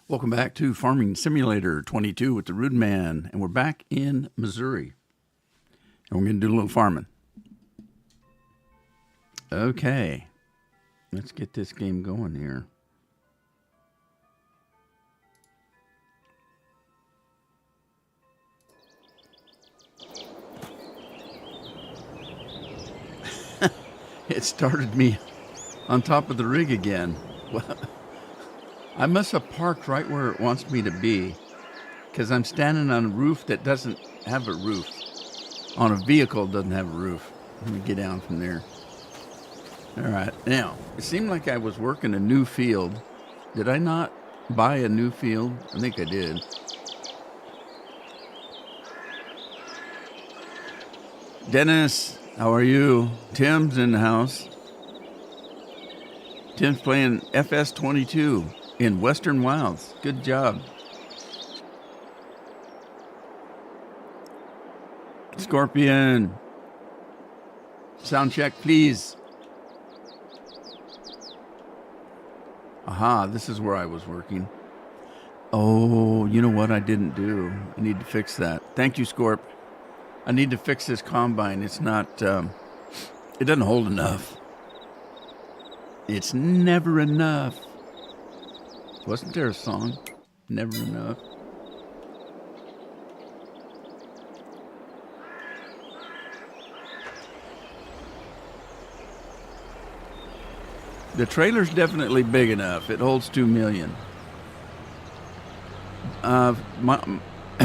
Welcome back to Farming Simulator 22 with the Rude Man, and we're back in Missouri, and we're going to do a little farming. Okay, let's get this game going here. It started me on top of the rig again. Well, I must have parked right where it wants me to be, because I'm standing on a roof that doesn't have a roof. On a vehicle that doesn't have a roof. Let me get down from there. All right. Now, it seemed like I was working a new field. Did I not buy a new field? I think I did. Dennis, how are you? Tim's in the house. Tim's playing FS22 in Western Wilds. Good job. Scorpion. Sound check, please. Aha, this is where I was working. Oh, you know what I didn't do? I need to fix that. Thank you, Scorp. I need to fix this combine. It's not, it doesn't hold enough. It's never enough. Wasn't there a song? Never enough. The trailer's definitely big enough. It holds 2 million.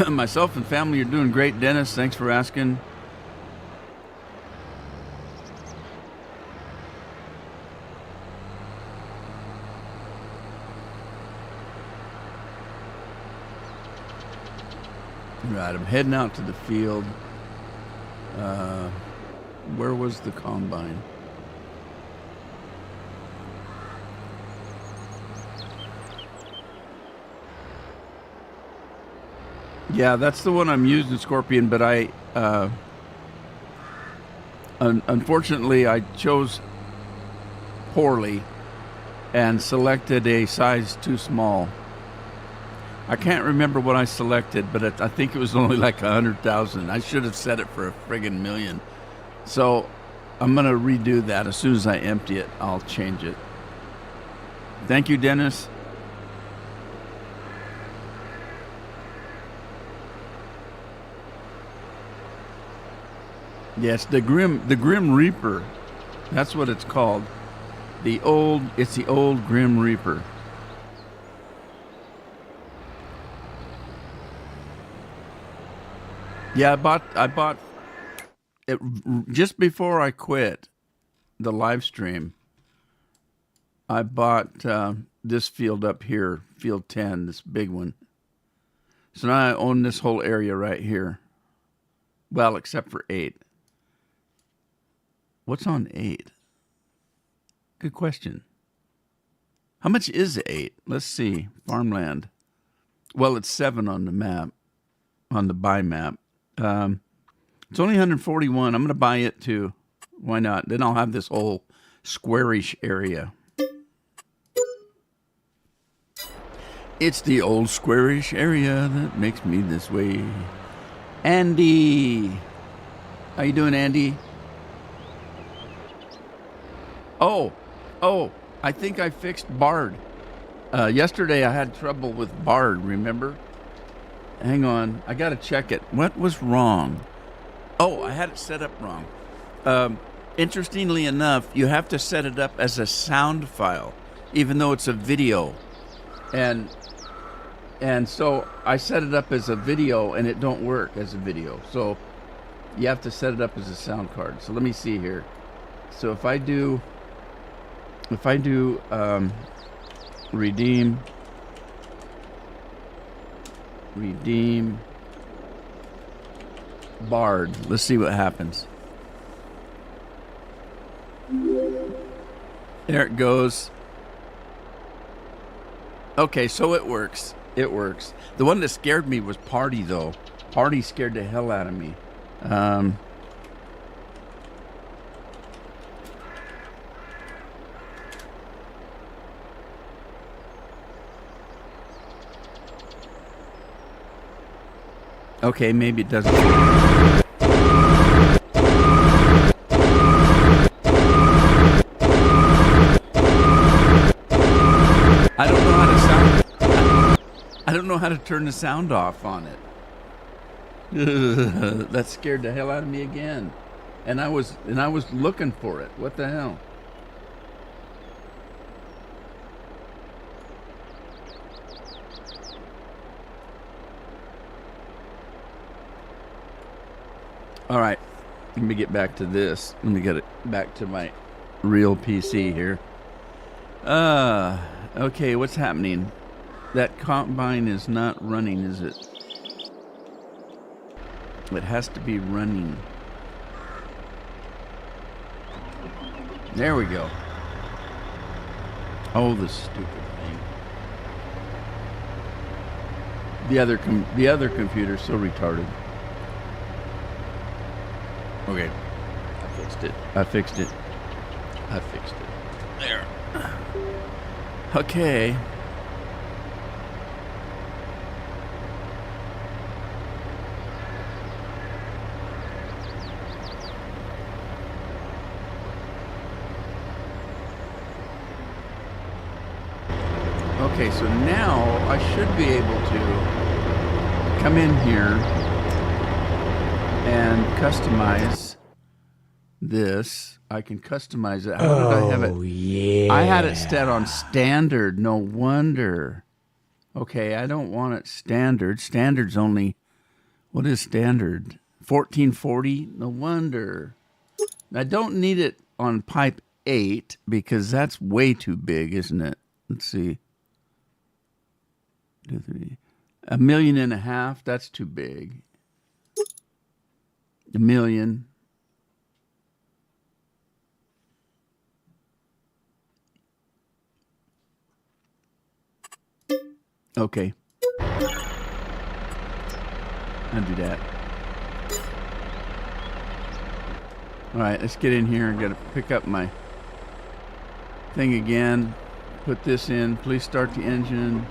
Myself and family are doing great, Dennis. Thanks for asking. Right, I'm heading out to the field. Where was the combine? Yeah, that's the one I'm using, Scorpion, but unfortunately I chose poorly and selected a size too small. I can't remember what I selected, but I think it was only like 100,000. I should have set it for a friggin' million. So I'm going to redo that. As soon as I empty it, I'll change it. Thank you, Dennis. Yes, the Grim Reaper. That's what it's called. It's the old Grim Reaper. Yeah, I bought it just before I quit the live stream. I bought this field up here, field 10, this big one. So now I own this whole area right here. Well, except for 8. What's on 8? Good question. How much is 8? Let's see. Farmland. Well, it's 7 on the map, on the buy map. It's only 141. I'm going to buy it too. Why not? Then I'll have this whole squarish area. It's the old squarish area that makes me this way. Andy. How you doing, Andy? Oh, I think I fixed Bard. Yesterday I had trouble with Bard, remember? Hang on, I gotta check it. What was wrong? Oh, I had it set up wrong. Interestingly enough, you have to set it up as a sound file, even though it's a video. And so I set it up as a video, and it don't work as a video. So you have to set it up as a sound card. So let me see here. So if I do redeem Bard, let's see what happens. There it goes. Okay, so it works. It works. The one that scared me was Party, though. Party scared the hell out of me. Okay, maybe it doesn't. I don't know how to sound. I don't know how to turn the sound off on it. That scared the hell out of me again. And I was looking for it. What the hell? All right. Let me get back to this. Let me get it back to my real PC here. Okay, what's happening? That combine is not running, is it? It has to be running. There we go. Oh, the stupid thing. The other computer's so retarded. Okay. I fixed it. There. Okay. Okay, so now I should be able to come in here and customize this. I can customize it. How did I have it? Yeah. I had it set on standard. No wonder. Okay, I don't want it standard. Standard's only, what is standard? 1440? No wonder. I don't need it on pipe 8 because that's way too big, isn't it? Let's see. 2, 3. 1.5 million, that's too big. 1 million. Okay. I'll do that. All right, let's get in here and gotta pick up my thing again. Put this in. Please start the engine.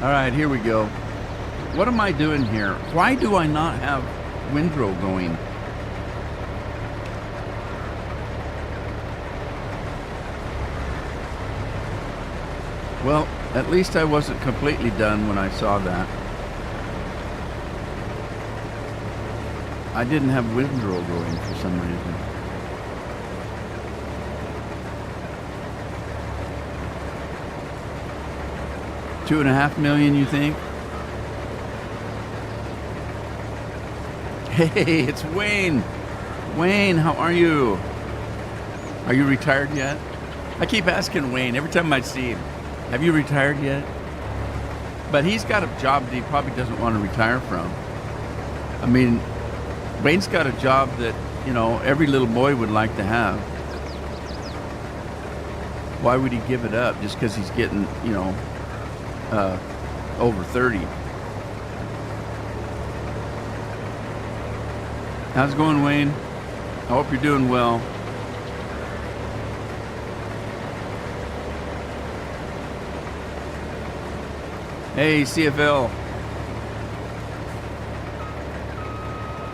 All right, here we go. What am I doing here? Why do I not have windrow going? Well, at least I wasn't completely done when I saw that. I didn't have windrow going for some reason. $2.5 million, you think? Hey, it's Wayne. Wayne, how are you? Are you retired yet? I keep asking Wayne every time I see him. Have you retired yet? But he's got a job that he probably doesn't want to retire from. I mean, Wayne's got a job that, you know, every little boy would like to have. Why would he give it up just because he's getting, you know, over 30? How's it going, Wayne? I hope you're doing well. Hey, CFL.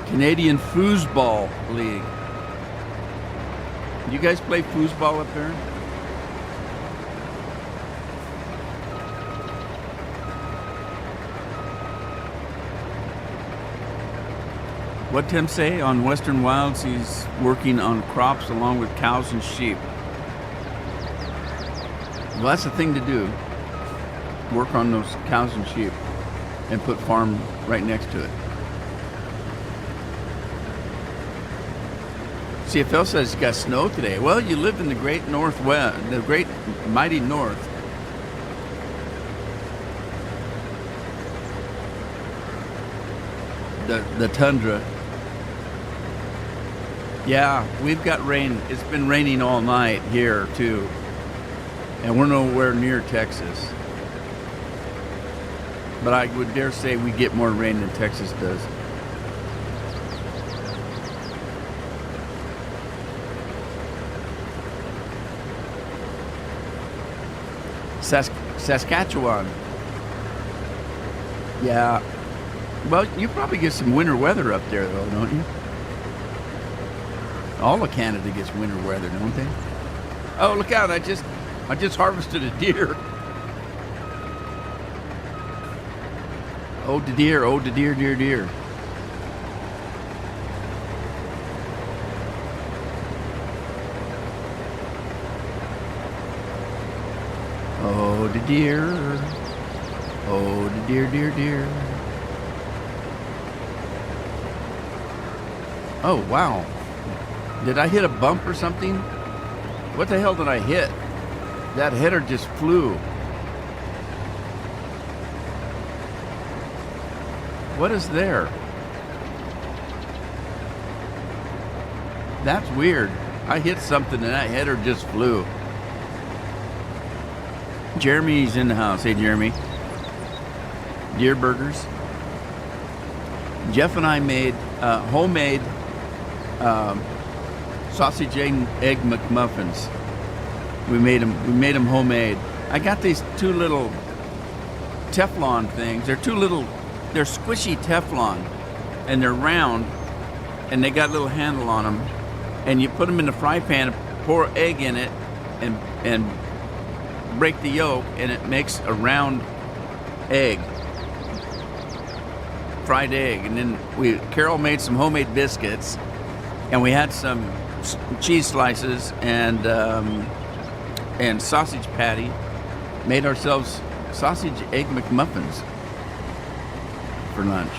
Canadian Foosball League. You guys play foosball up there? What Tim say? On Western Wilds, he's working on crops along with cows and sheep. Well, that's the thing to do. Work on those cows and sheep and put farm right next to it. CFL says it's got snow today. Well, you live in the great northwest, the great mighty north. The tundra. Yeah, we've got rain. It's been raining all night here too. And we're nowhere near Texas. But I would dare say we get more rain than Texas does. Saskatchewan. Yeah. Well, you probably get some winter weather up there, though, don't you? All of Canada gets winter weather, don't they? Oh, look out! I just harvested a deer. Oh, the deer! Oh, the deer! Deer! Deer! Oh, the deer! Oh, the deer! Deer! Deer! Oh, wow! Did I hit a bump or something? What the hell did I hit? That header just flew. What is there? That's weird. I hit something and that header just flew. Jeremy's in the house. Hey, Jeremy. Deer burgers. Jeff and I made homemade sausage and egg McMuffins. We made them homemade. I got these two little Teflon things. They're squishy Teflon, and they're round, and they got a little handle on them. And you put them in the fry pan, pour egg in it, and break the yolk, and it makes a round egg, fried egg. And then Carol made some homemade biscuits, and we had some cheese slices and sausage patty. Made ourselves sausage egg McMuffins for lunch.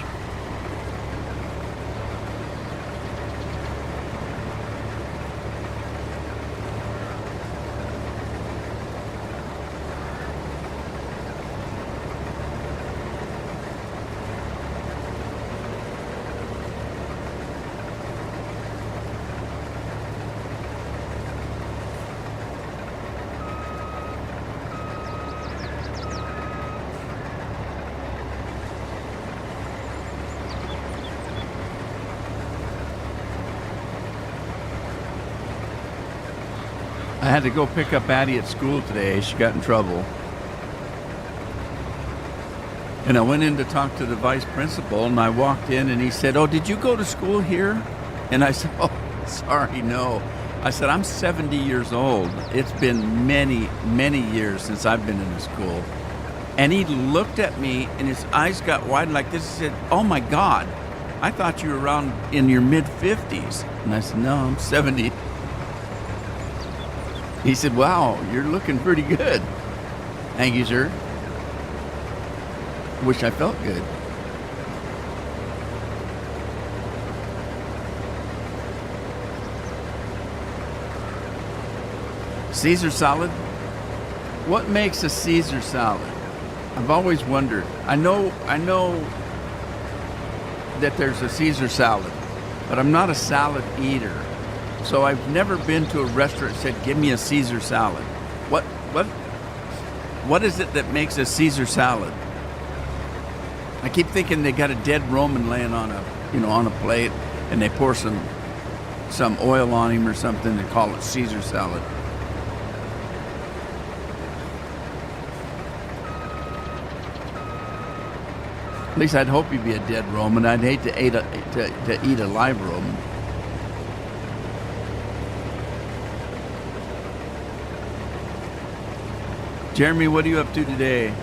I had to go pick up Addie at school today. She got in trouble. And I went in to talk to the vice principal, and I walked in, and he said, "Oh, did you go to school here?" And I said, "Oh, sorry, no." I said, "I'm 70 years old. It's been many, many years since I've been in the school." And he looked at me, and his eyes got wide like this. He said, "Oh, my God, I thought you were around in your mid-50s." And I said, "No, I'm 70. He said, "Wow, you're looking pretty good." Thank you, sir. Wish I felt good. Caesar salad? What makes a Caesar salad? I've always wondered. I know that there's a Caesar salad, but I'm not a salad eater. So I've never been to a restaurant that said, "Give me a Caesar salad." What is it that makes a Caesar salad? I keep thinking they got a dead Roman laying on a plate, and they pour some oil on him or something and call it Caesar salad. At least I'd hope he'd be a dead Roman. I'd hate to eat a live Roman. Jeremy, what are you up to today?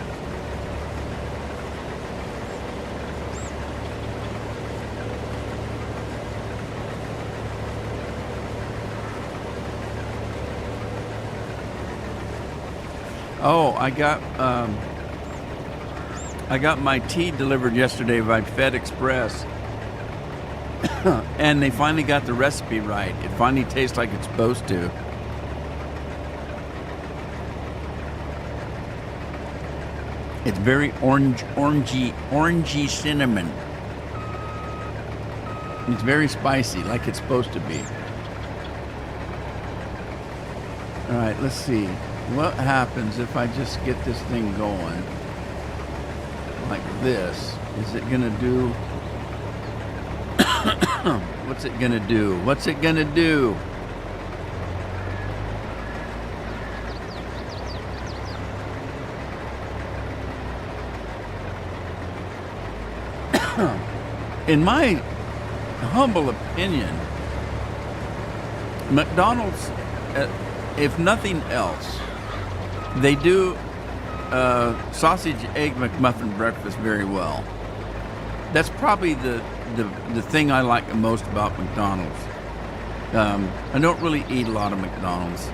Oh, I got my tea delivered yesterday by FedExpress, and they finally got the recipe right. It finally tastes like it's supposed to. It's very orangey cinnamon. It's very spicy, like it's supposed to be. All right, let's see. What happens if I just get this thing going like this? Is it gonna do? What's it gonna do? What's it gonna do? in my humble opinion, McDonald's, if nothing else, they do sausage egg McMuffin breakfast very well. That's probably the thing I like the most about McDonald's. I don't really eat a lot of McDonald's.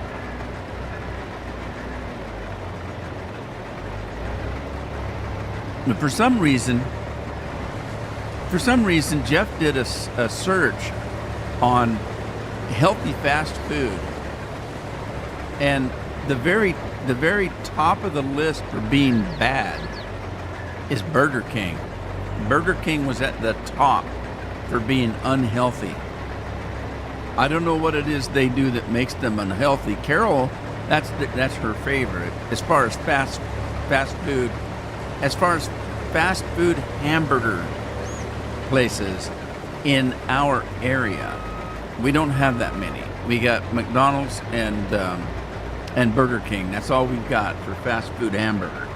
But for some reason, Jeff did a search on healthy fast food, and the very top of the list for being bad is Burger King. Burger King was at the top for being unhealthy. I don't know what it is they do that makes them unhealthy. Carol, that's her favorite as far as fast food. As far as fast food hamburger places in our area, we don't have that many. We got McDonald's and Burger King. That's all we've got for fast food hamburger.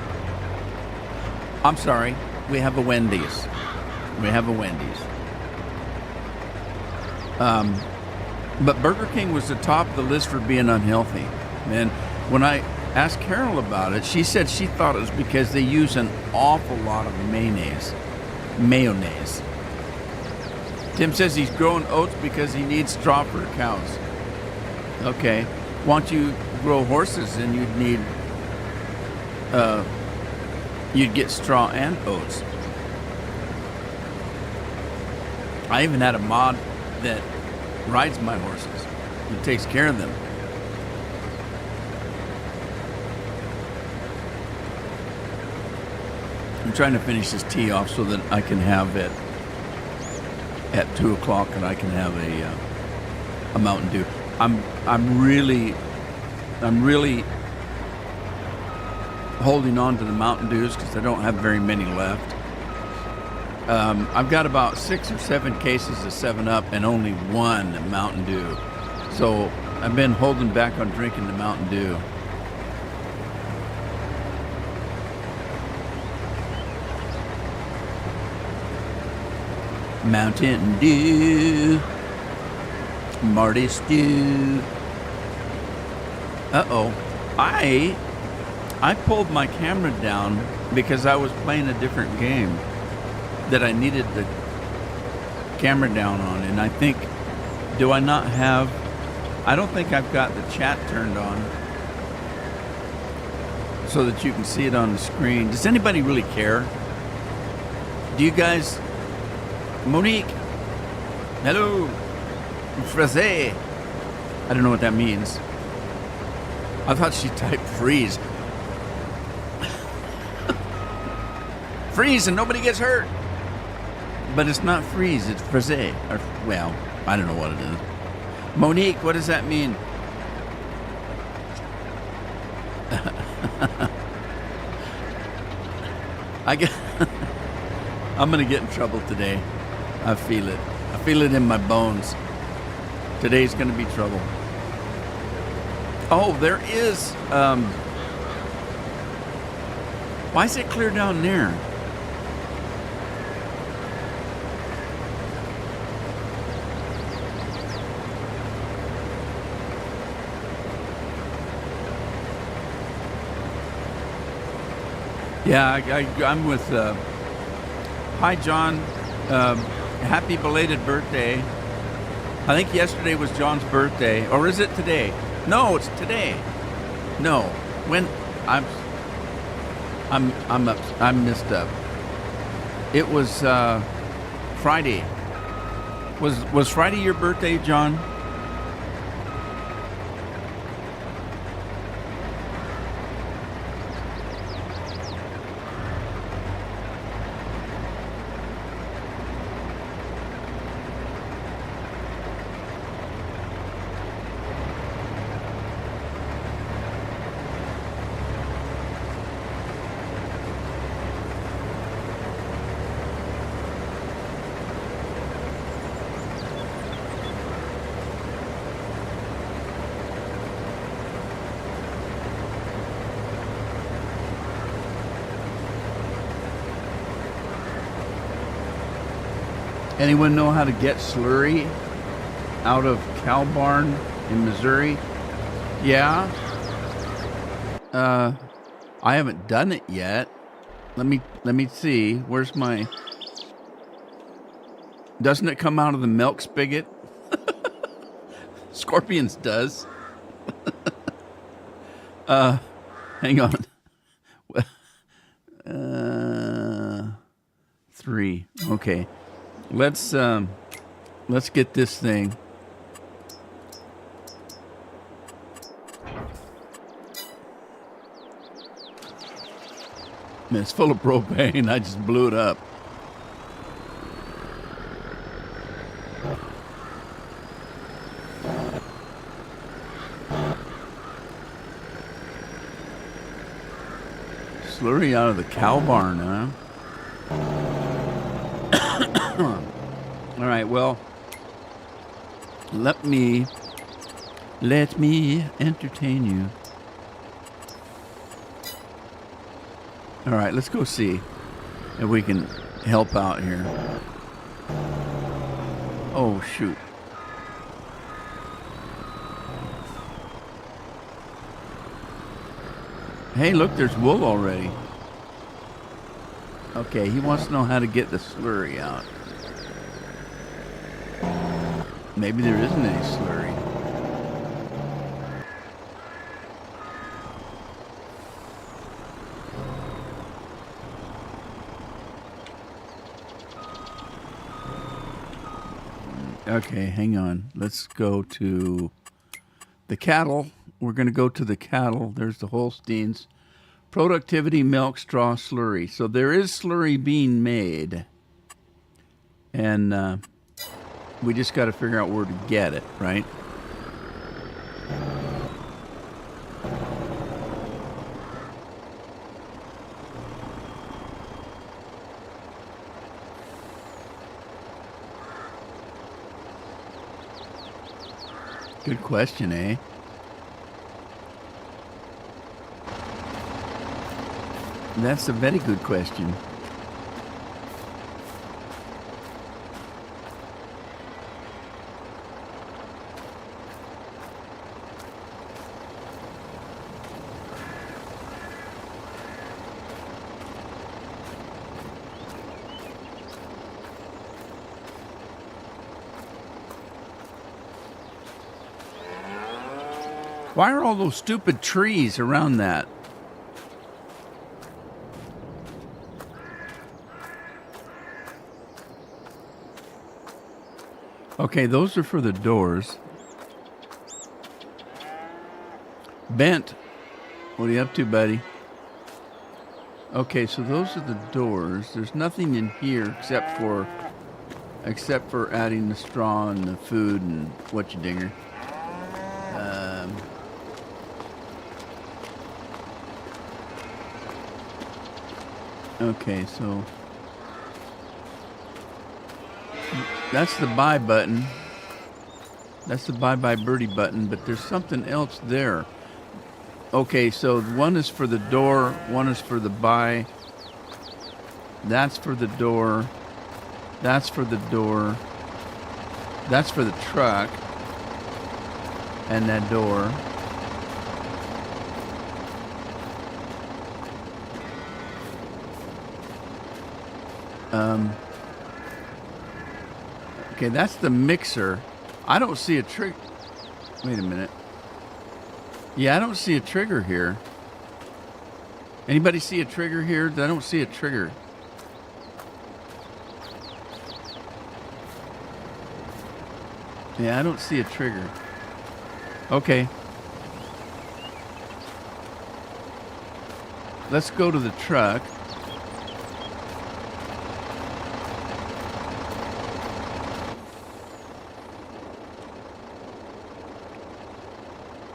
I'm sorry, we have a Wendy's. But Burger King was the top of the list for being unhealthy. And when I asked Carol about it, she said she thought it was because they use an awful lot of mayonnaise. Tim says he's growing oats because he needs straw for cows. Okay. Why don't you grow horses and you'd get straw and oats. I even had a mod that rides my horses. He takes care of them. I'm trying to finish this tea off so that I can have it at 2 o'clock and I can have a Mountain Dew. I'm really holding on to the Mountain Dews because I don't have very many left. I've got about 6 or 7 cases of 7-Up and only 1 Mountain Dew. So I've been holding back on drinking the Mountain Dew. Mountain Dew. Marty Stew. Uh-oh. I pulled my camera down because I was playing a different game that I needed the camera down on, and I think, I don't think I've got the chat turned on so that you can see it on the screen. Does anybody really care? Do you guys? Monique, hello. Fraise. I don't know what that means. I thought she typed freeze. Freeze and nobody gets hurt. But it's not freeze, it's fraise. Or, well, I don't know what it is. Monique, what does that mean? I'm going to get in trouble today. I feel it. I feel it in my bones. Today's going to be trouble. Oh, there is... why is it clear down there? Yeah, I'm with... hi, John. Happy belated birthday. I think yesterday was John's birthday. Or is it today? No, it's today. No. When... I'm messed up. It was Friday. Was Friday your birthday, John? Anyone know how to get slurry out of Cow Barn in Missouri? Yeah. I haven't done it yet. Let me see. Where's my... Doesn't it come out of the milk spigot? Scorpions does. Hang on. 3. Okay. Let's get this thing. Man, it's full of propane. I just blew it up. Slurry out of the cow barn, huh? All right, well, let me entertain you. All right, let's go see if we can help out here. Oh, shoot. Hey, look, there's wool already. Okay, he wants to know how to get the slurry out. Maybe there isn't any slurry. Okay, hang on. Let's go to the cattle. We're going to go to the cattle. There's the Holsteins. Productivity milk straw slurry. So there is slurry being made. And we just got to figure out where to get it, right? Good question, eh? That's a very good question. Why are all those stupid trees around that? Okay, those are for the doors. Bent, what are you up to, buddy? Okay, so those are the doors. There's nothing in here except for adding the straw and the food and what you dinger. Okay, so that's the buy button. That's the bye-bye birdie button, but there's something else there. Okay, so one is for the door, one is for the buy. That's for the door. That's for the door. That's for the truck. And that door. Okay, that's the mixer. I don't see a trigger. Wait a minute. Yeah, I don't see a trigger here. Anybody see a trigger here? I don't see a trigger. Yeah, I don't see a trigger. Okay. Let's go to the truck.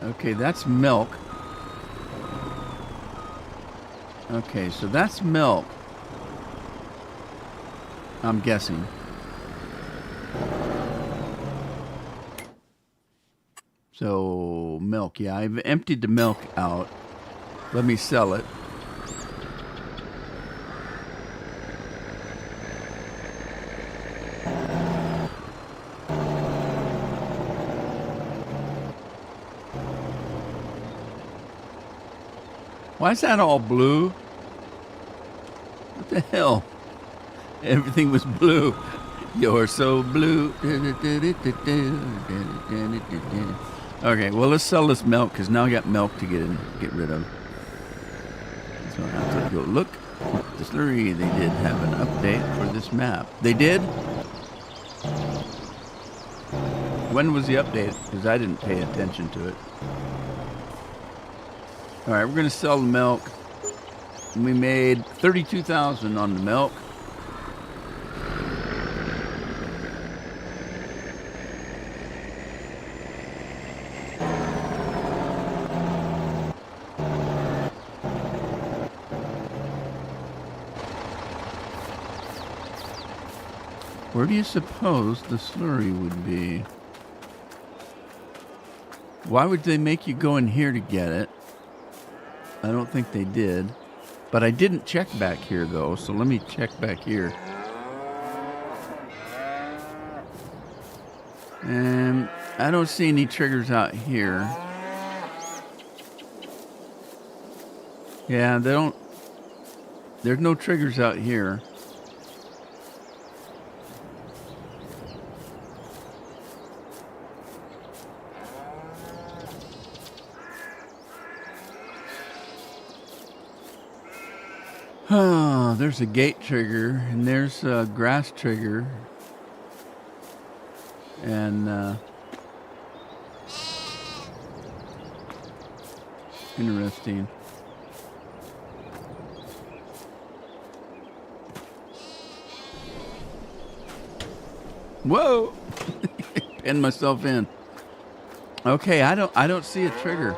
Okay, that's milk. Okay, so that's milk. I'm guessing. So, milk. Yeah, I've emptied the milk out. Let me sell it. Why is that all blue? What the hell? Everything was blue. You're so blue. Okay, well, let's sell this milk because now I got milk to get rid of. So I have to go look at the slurry. They did have an update for this map. They did? When was the update? Because I didn't pay attention to it. All right, we're going to sell the milk. We made $32,000 on the milk. Where do you suppose the slurry would be? Why would they make you go in here to get it? I don't think they did. But I didn't check back here, though, so let me check back here. And I don't see any triggers out here. Yeah, they don't... There's no triggers out here. Oh, there's a gate trigger, and there's a grass trigger. And, interesting. Whoa! Pinned myself in. Okay, I don't see a trigger.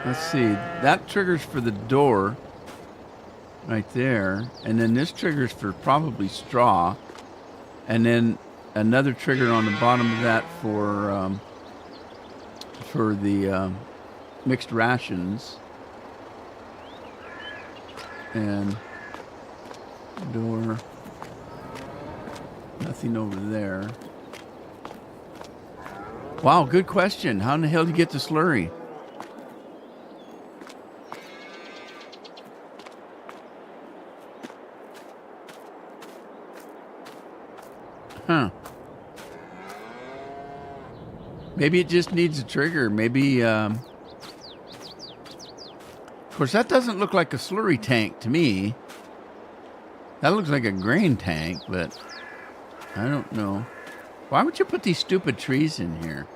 Let's see. That triggers for the door right there. And then this triggers for probably straw. And then another trigger on the bottom of that for the mixed rations. And door. Nothing over there. Wow, good question. How in the hell do you get the slurry? Huh. Maybe it just needs a trigger. Maybe, of course, that doesn't look like a slurry tank to me. That looks like a grain tank, but I don't know. Why would you put these stupid trees in here?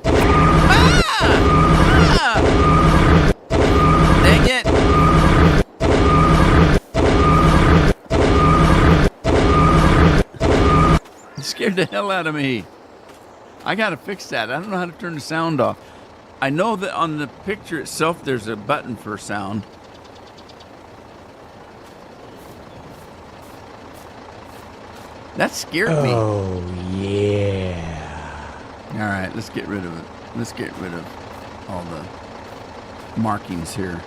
Ah! Dang it! It scared the hell out of me. I gotta fix that. I don't know how to turn the sound off. I know that on the picture itself there's a button for sound. That scared me. Oh, yeah. All right, let's get rid of it. Let's get rid of all the markings here.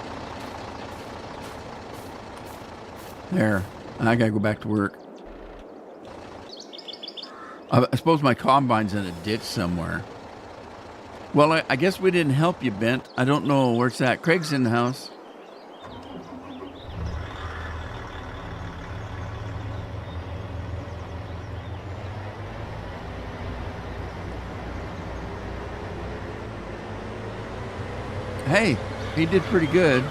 There. I gotta go back to work. I suppose my combine's in a ditch somewhere. Well, I guess we didn't help you, Bent. I don't know where it's at. Craig's in the house. Hey, he did pretty good.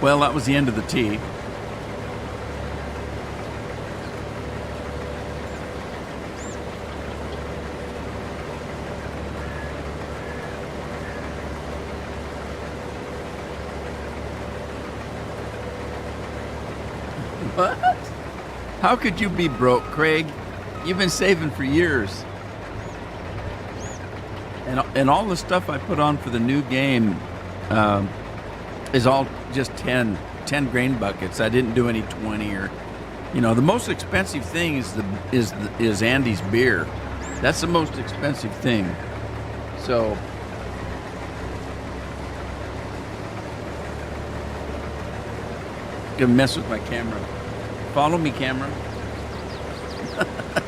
Well, that was the end of the tea. What? How could you be broke, Craig? You've been saving for years. And all the stuff I put on for the new game is all just 10 grain buckets. I didn't do any 20 or, the most expensive thing is Andy's beer. That's the most expensive thing. So gonna mess with my camera. Follow me, camera.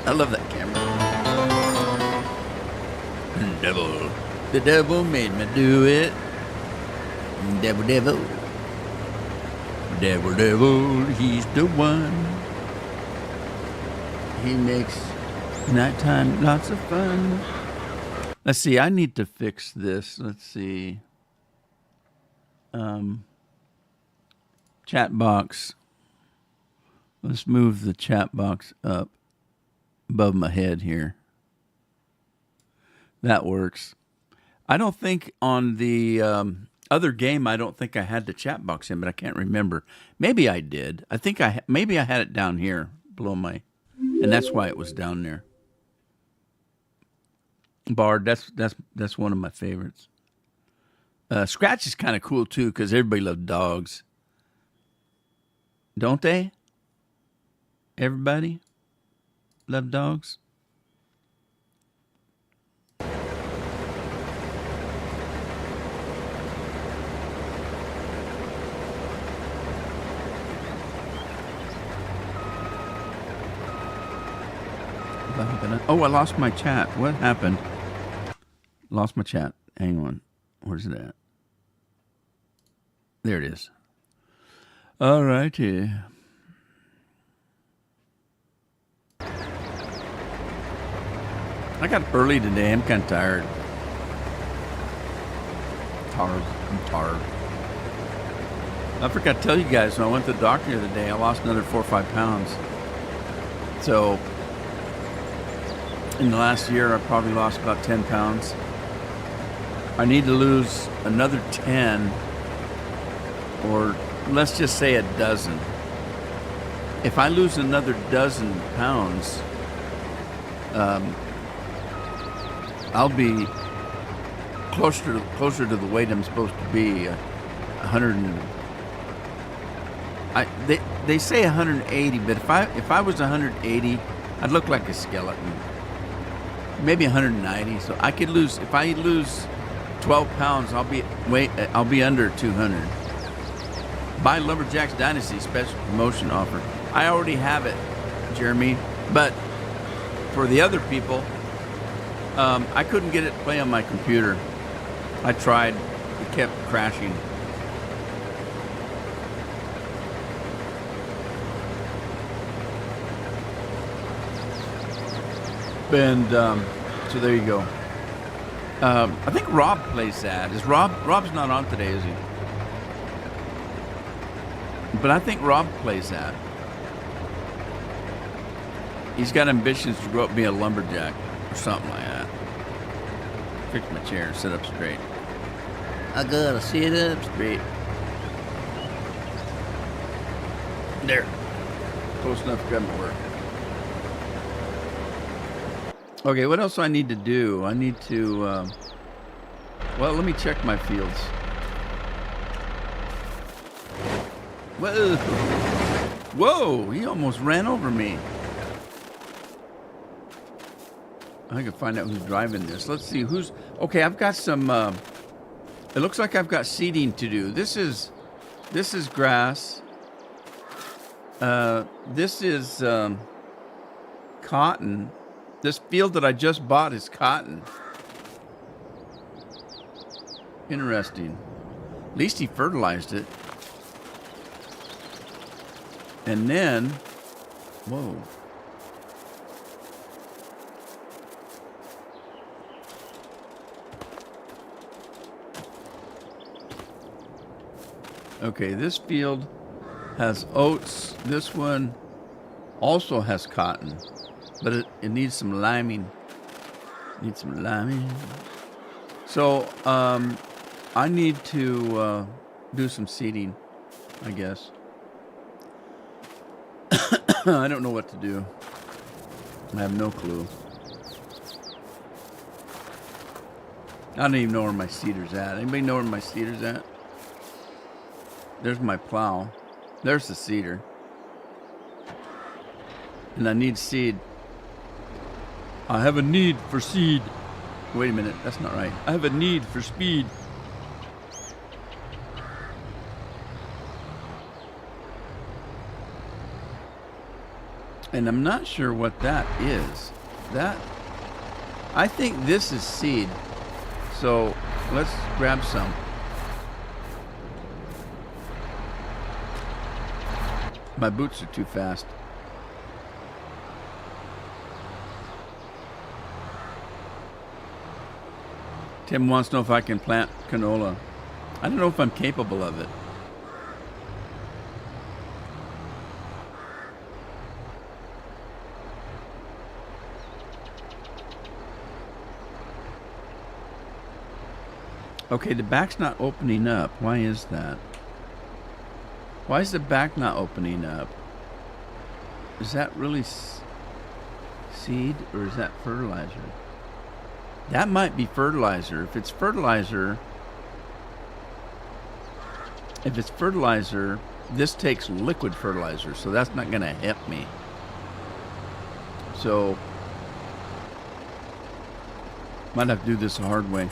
I love that camera. The devil made me do it. Devil, he's the one. He makes nighttime lots of fun. Let's see, I need to fix this. Let's see. Chat box. Let's move the chat box up above my head here. That works. I don't think on the other game, I don't think I had the chat box in, but I can't remember. Maybe I did. I think maybe I had it down here below my, and that's why it was down there. Bard, that's one of my favorites. Scratch is kind of cool too because everybody loves dogs, don't they? Everybody love dogs. Oh, I lost my chat. What happened? Lost my chat. Hang on. Where's it at? There it is. All righty. I got up early today. I'm kind of tired. I'm tired. I forgot to tell you guys, when I went to the doctor the other day, I lost another 4 or 5 pounds. So in the last year, I probably lost about 10 pounds. I need to lose another 10, or let's just say a dozen. If I lose another dozen pounds, I'll be closer to the weight I'm supposed to be. 100. They say 180, but if I was 180, I'd look like a skeleton. Maybe 190. So I could lose, if I lose 12 pounds, I'll be under 200. Buy Lumberjacks Dynasty special promotion offer. I already have it, Jeremy, but for the other people, I couldn't get it to play on my computer. I tried, it kept crashing. And so there you go. I think Rob plays that. Rob's not on today, is he? But I think Rob plays that. He's got ambitions to grow up and be a lumberjack or something like that. Fix my chair, sit up straight. I gotta sit up straight. There. Close enough to grab my work. Okay, what else do I need to do? I need to, well, let me check my fields. Whoa! Whoa! He almost ran over me. I can find out who's driving this. Let's see who's... Okay, I've got some... it looks like I've got seeding to do. This is grass. This is cotton. This field that I just bought is cotton. Interesting. At least he fertilized it. And then... Whoa. Okay, this field has oats. This one also has cotton, but it needs some liming. Needs some liming. So I need to do some seeding, I guess. I don't know what to do. I have no clue. I don't even know where my seeder's at. Anybody know where my seeder's at? There's my plow. There's the seeder. And I need seed. I have a need for seed. Wait a minute, that's not right. I have a need for speed. And I'm not sure what that is. I think this is seed. So let's grab some. My boots are too fast. Tim wants to know if I can plant canola. I don't know if I'm capable of it. Okay, the back's not opening up. Why is that? Why is the back not opening up? Is that really seed or is that fertilizer? That might be fertilizer. If it's fertilizer, this takes liquid fertilizer, so that's not going to help me. So, might have to do this the hard way.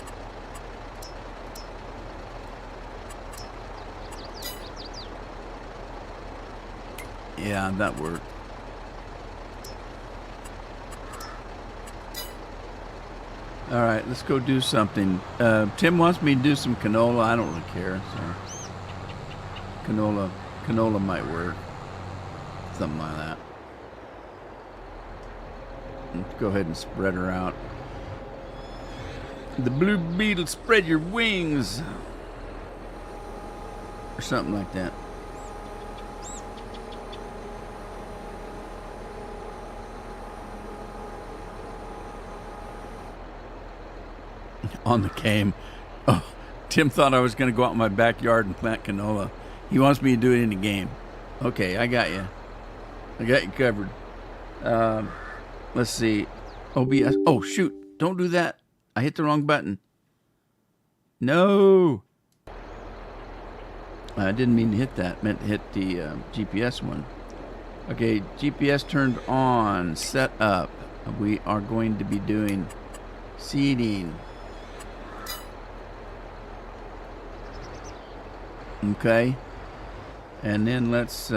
Yeah, that worked. All right, let's go do something. Tim wants me to do some canola. I don't really care. So canola might work. Something like that. Let's go ahead and spread her out. The blue beetle, spread your wings. Or something like that. On the game. Oh, Tim thought I was going to go out in my backyard and plant canola. He wants me to do it in the game. Okay, I got you. I got you covered. Let's see. OBS. Oh, shoot. Don't do that. I hit the wrong button. No. I didn't mean to hit that. I meant to hit the GPS one. Okay, GPS turned on. Set up. We are going to be doing seeding. Okay, and then let's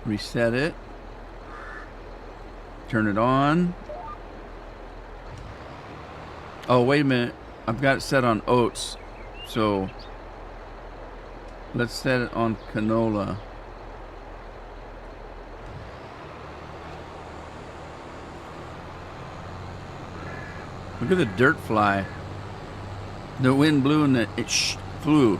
reset it, turn it on. Oh, wait a minute, I've got it set on oats, so let's set it on canola. Look at the dirt fly. The wind blew and it flew.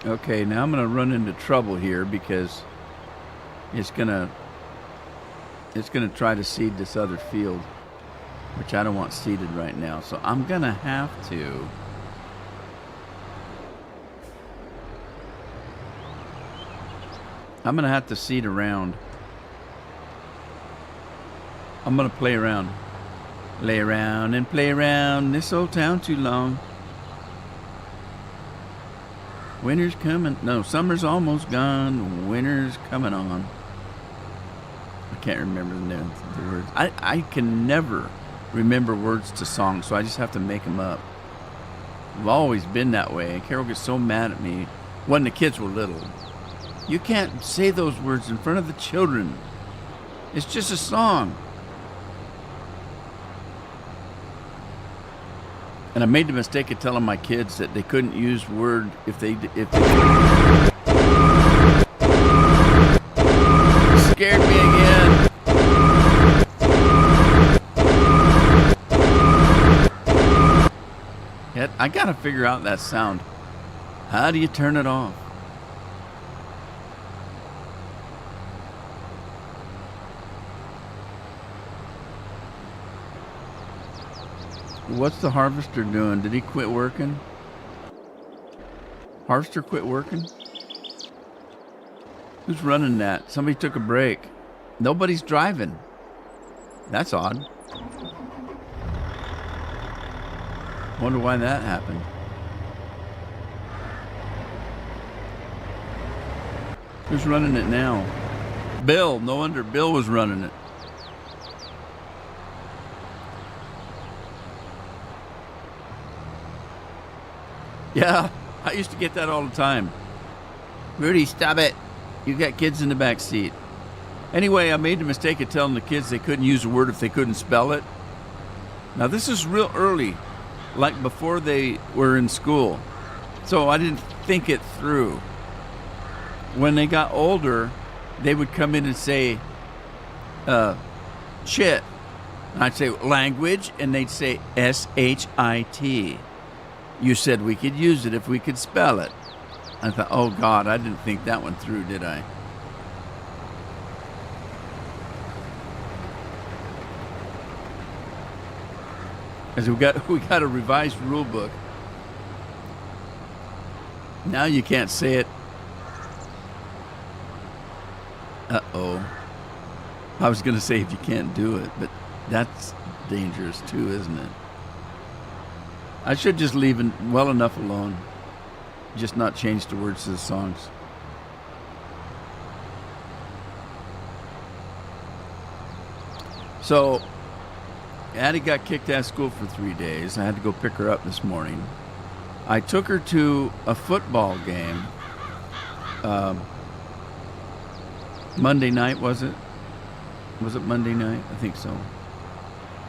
Okay, now I'm going to run into trouble here because it's going to try to seed this other field, which I don't want seeded right now. So I'm going to have to seed around. I'm going to play around. Lay around and play around this old town too long. Winter's coming. No, summer's almost gone. Winter's coming on. I can't remember the words. I can never remember words to songs, so I just have to make them up. I've always been that way. Carol gets so mad at me when the kids were little. You can't say those words in front of the children. It's just a song. And I made the mistake of telling my kids that they couldn't use word if they scared me again. I gotta figure out that sound. How do you turn it off? What's the harvester doing? Did he quit working? Harvester quit working? Who's running that? Somebody took a break. Nobody's driving. That's odd. Wonder why that happened. Who's running it now? Bill. No wonder Bill was running it. Yeah, I used to get that all the time. Rudy, stop it. You got kids in the back seat. Anyway, I made the mistake of telling the kids they couldn't use a word if they couldn't spell it. Now, this is real early, like before they were in school. So I didn't think it through. When they got older, they would come in and say, shit. And I'd say, language, and they'd say S-H-I-T. You said we could use it if we could spell it. I thought, oh God, I didn't think that one through, did I? As we got a revised rule book. Now you can't say it. Uh-oh. I was going to say if you can't do it, but that's dangerous too, isn't it? I should just leave it well enough alone. Just not change the words to the songs. So, Addie got kicked out of school for 3 days. I had to go pick her up this morning. I took her to a football game. Monday night, was it? Was it Monday night? I think so.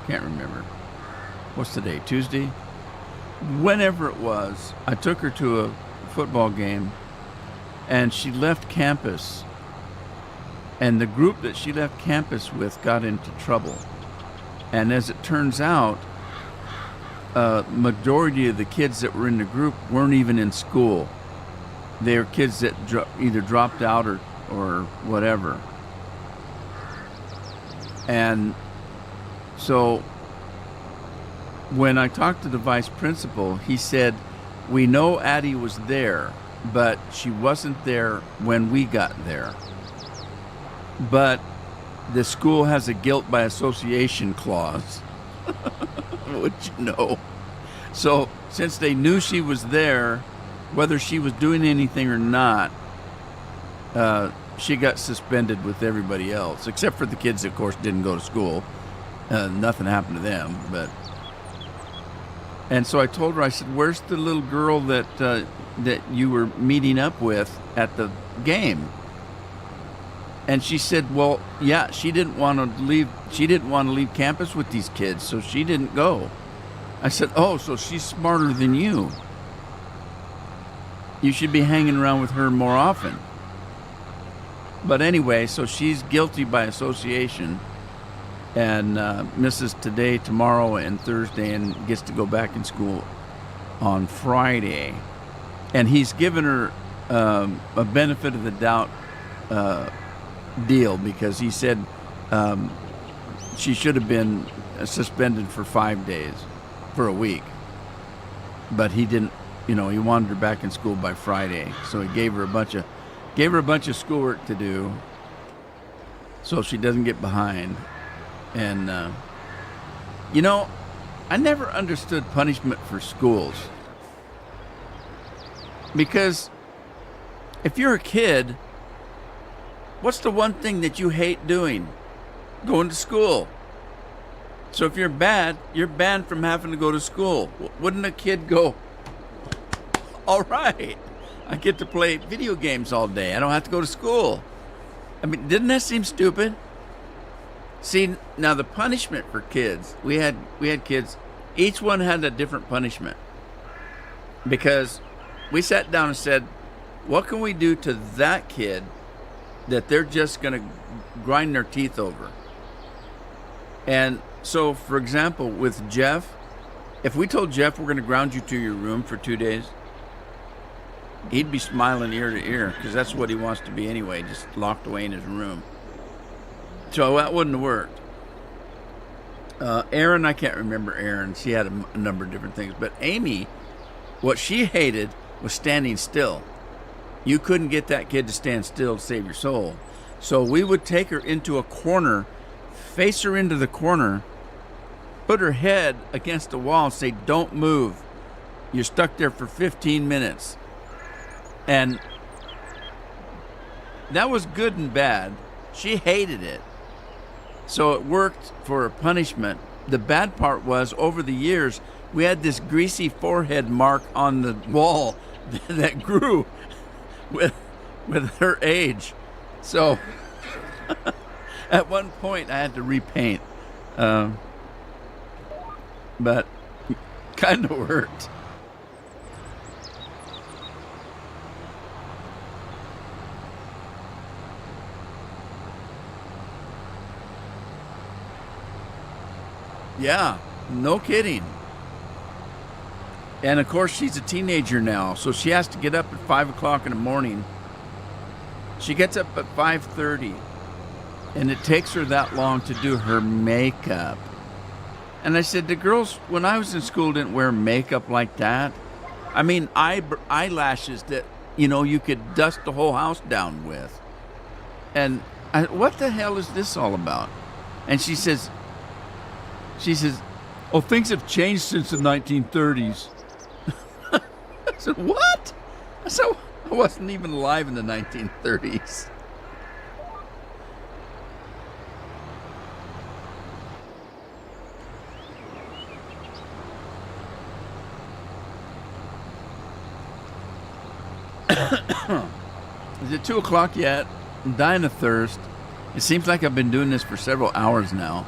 Can't remember. What's today? Tuesday? Whenever it was, I took her to a football game, and she left campus. And the group that she left campus with got into trouble. And as it turns out, majority of the kids that were in the group weren't even in school. They were kids that either dropped out or whatever. And so when I talked to the vice principal, he said, we know Addie was there, but she wasn't there when we got there. But the school has a guilt by association clause. Would you know? So since they knew she was there, whether she was doing anything or not, she got suspended with everybody else, except for the kids, of course, didn't go to school. Nothing happened to them. And so I told her, I said, where's the little girl that you were meeting up with at the game? And she said, well, yeah, she didn't want to leave. She didn't want to leave campus with these kids, so she didn't go. I said, oh, so she's smarter than you. You should be hanging around with her more often. But anyway, so she's guilty by association and misses today, tomorrow, and Thursday, and gets to go back in school on Friday. And he's given her a benefit of the doubt deal, because he said she should have been suspended for 5 days, for a week. But he didn't, he wanted her back in school by Friday. So he gave her a bunch of schoolwork to do so she doesn't get behind. And, I never understood punishment for schools. Because if you're a kid, what's the one thing that you hate doing? Going to school. So if you're bad, you're banned from having to go to school. Wouldn't a kid go, all right, I get to play video games all day. I don't have to go to school. I mean, didn't that seem stupid? See, now the punishment for kids, we had kids, each one had a different punishment. Because we sat down and said, what can we do to that kid that they're just going to grind their teeth over? And so, for example, with Jeff, if we told Jeff we're going to ground you to your room for 2 days, he'd be smiling ear to ear, because that's what he wants to be anyway, just locked away in his room. So that wouldn't have worked. Erin, I can't remember Erin. She had a number of different things. But Amy, what she hated was standing still. You couldn't get that kid to stand still to save your soul. So we would take her into a corner, face her into the corner, put her head against the wall and say, "Don't move. You're stuck there for 15 minutes. And that was good and bad. She hated it. So it worked for a punishment. The bad part was, over the years, we had this greasy forehead mark on the wall that grew with her age. So at one point I had to repaint. But kind of worked. Yeah, no kidding. And of course, she's a teenager now, so she has to get up at 5 o'clock in the morning. She gets up at 5:30, and it takes her that long to do her makeup. And I said, the girls, when I was in school, didn't wear makeup like that. I mean, eyelashes that, you could dust the whole house down with. And what the hell is this all about? And she says, oh, things have changed since the 1930s. I said, what? So I wasn't even alive in the 1930s. Is it 2 o'clock yet? I'm dying of thirst. It seems like I've been doing this for several hours now.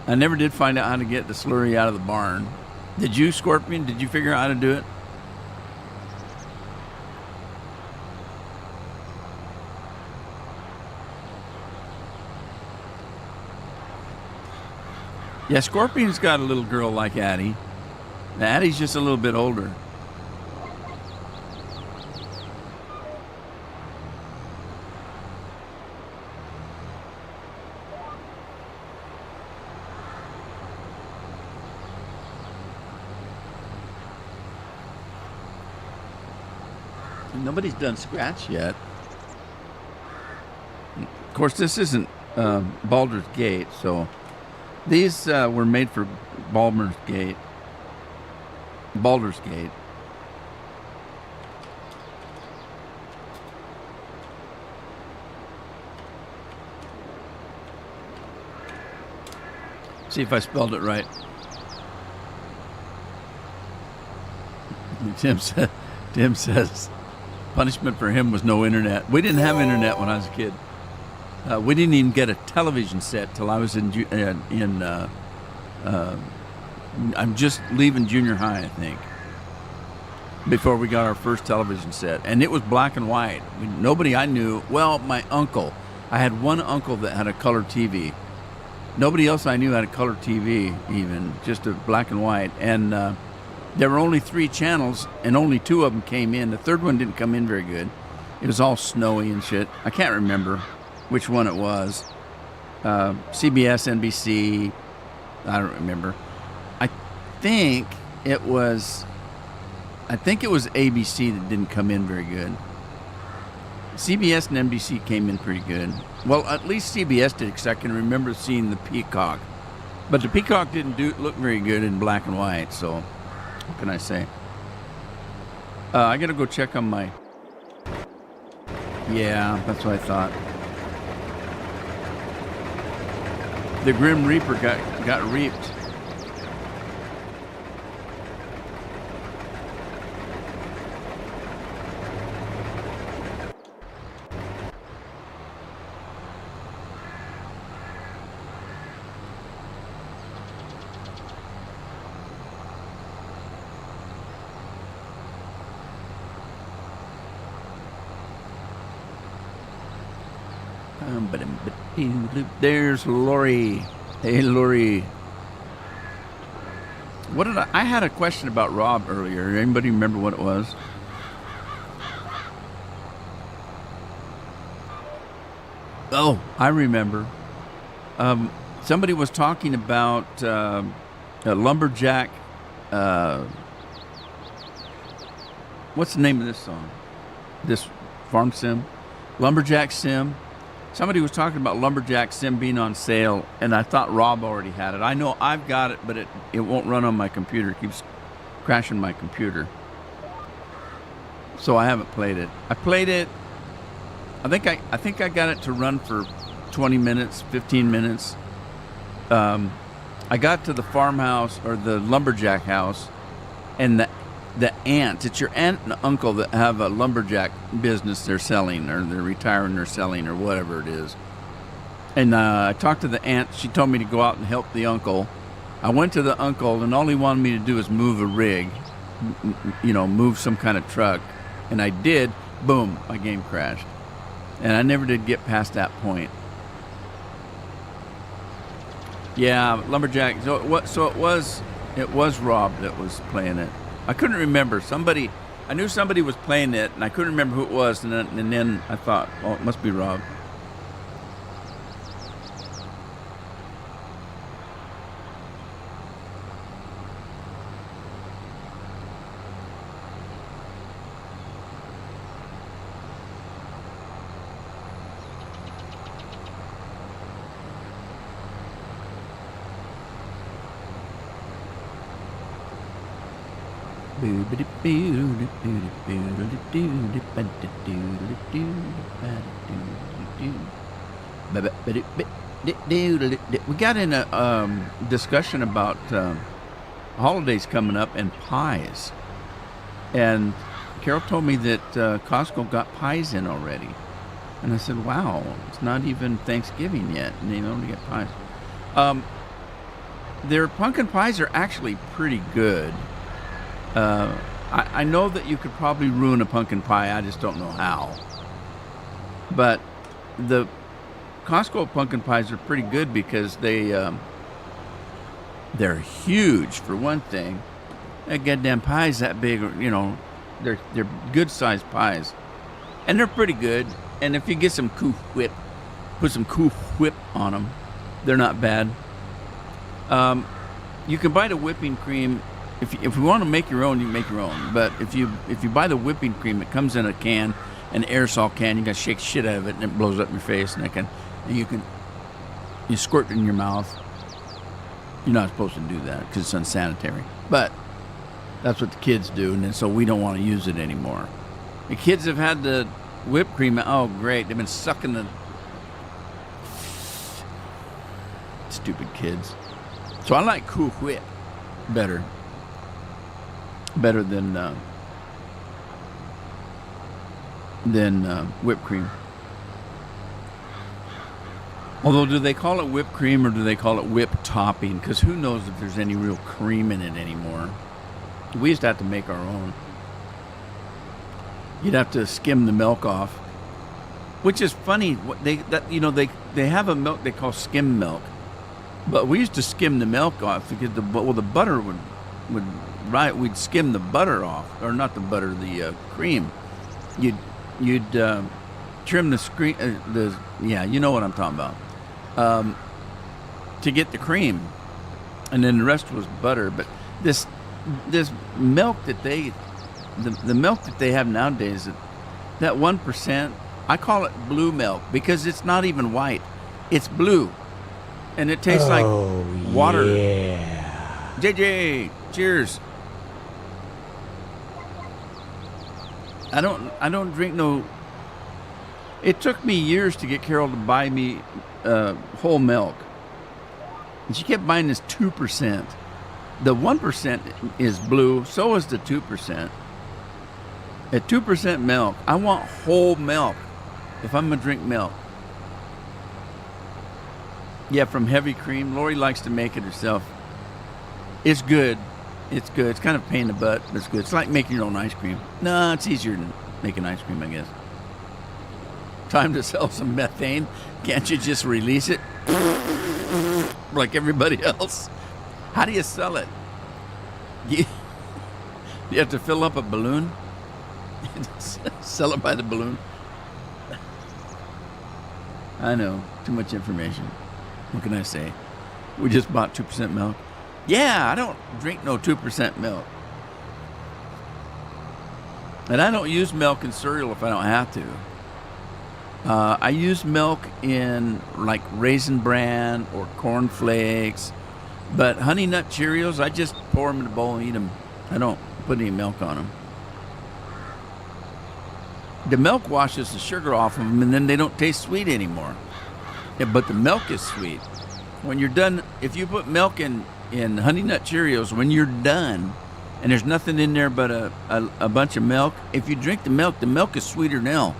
I never did find out how to get the slurry out of the barn. Did you, Scorpion? Did you figure out how to do it? Yeah, Scorpion's got a little girl like Addie. Addie's just a little bit older. Nobody's done scratch yet. Of course, this isn't Baldur's Gate, so these were made for Baldur's Gate. Baldur's Gate. See if I spelled it right. Tim says punishment for him was no internet. We didn't have internet when I was a kid. We didn't even get a television set till I was I'm just leaving junior high, I think, before we got our first television set. And it was black and white. Nobody I knew, well, my uncle. I had one uncle that had a color TV. Nobody else I knew had a color TV, even, just a black and white. And there were only 3 channels, and only 2 of them came in. The third one didn't come in very good. It was all snowy and shit. I can't remember which one it was. CBS, NBC, I don't remember. I think it was ABC that didn't come in very good. CBS and NBC came in pretty good. Well, at least CBS did, because I can remember seeing the Peacock. But the Peacock didn't look very good in black and white, so what can I say? I gotta go check on my... Yeah, that's what I thought. The Grim Reaper got reaped. There's Lori. Hey, Lori. What did I had a question about Rob earlier. Anybody remember what it was? Oh, I remember. Somebody was talking about a lumberjack. What's the name of this song? This farm sim? Lumberjack Sim. Somebody was talking about Lumberjack Sim being on sale, and I thought Rob already had it. I know I've got it, but it won't run on my computer. It keeps crashing my computer. So I haven't played it. I played it. I think I got it to run for 20 minutes, 15 minutes. I got to the farmhouse or the lumberjack house, and the aunts, it's your aunt and uncle that have a lumberjack business they're selling, or they're retiring or selling, or whatever it is. And I talked to the aunt. She told me to go out and help the uncle. I went to the uncle, and all he wanted me to do was move a rig, move some kind of truck. And I did. Boom, my game crashed. And I never did get past that point. Yeah, lumberjack. So it was Rob that was playing it. I couldn't remember. I knew somebody was playing it, and I couldn't remember who it was. And then I thought, oh, it must be Rob. We got in a discussion about holidays coming up and pies, and Carol told me that Costco got pies in already, and I said, "Wow, it's not even Thanksgiving yet, and they already get pies." Their pumpkin pies are actually pretty good. I know that you could probably ruin a pumpkin pie. I just don't know how. But the Costco pumpkin pies are pretty good because they're huge for one thing. That goddamn pie's that big, they're good sized pies, and they're pretty good. And if you get some Cool Whip, put some Cool Whip on them, they're not bad. You can buy the whipping cream. If you want to make your own, you can make your own. But if you buy the whipping cream, it comes in a can, an aerosol can. You got to shake shit out of it, and it blows up your face. And you squirt it in your mouth. You're not supposed to do that because it's unsanitary. But that's what the kids do, and so we don't want to use it anymore. The kids have had the whipped cream. Oh, great! They've been sucking the stupid kids. So I like Cool Whip better than whipped cream. Although, do they call it whipped cream or do they call it whipped topping? Because who knows if there's any real cream in it anymore. We used to have to make our own. You'd have to skim the milk off, which is funny. They have a milk they call skim milk, but we used to skim the milk off because the butter would we'd skim the butter off, or not the butter, the cream. You'd trim the screen, you know what I'm talking about, to get the cream, and then the rest was butter. But this milk that the milk that they have nowadays, that 1%, I call it blue milk because it's not even white, it's blue, and it tastes like water. Yeah. JJ, cheers. I don't drink no. It took me years to get Carol to buy me whole milk, and she kept buying this 2%. The 1% is blue, so is the 2%. At 2% milk, I want whole milk if I'm gonna drink milk. Yeah, from Heavy Cream. Lori likes to make it herself. It's good. It's good. It's kind of a pain in the butt, but it's good. It's like making your own ice cream. No, it's easier than making ice cream, I guess. Time to sell some methane. Can't you just release it like everybody else? How do you sell it? You have to fill up a balloon? Sell it by the balloon? I know. Too much information. What can I say? We just bought 2% milk. Yeah, I don't drink no 2% milk. And I don't use milk in cereal if I don't have to. I use milk in like Raisin Bran or Corn Flakes. But Honey Nut Cheerios, I just pour them in a bowl and eat them. I don't put any milk on them. The milk washes the sugar off of them, and then they don't taste sweet anymore. Yeah, but the milk is sweet. When you're done, if you put milk in Honey Nut Cheerios, when you're done, and there's nothing in there but a bunch of milk, if you drink the milk is sweeter than hell.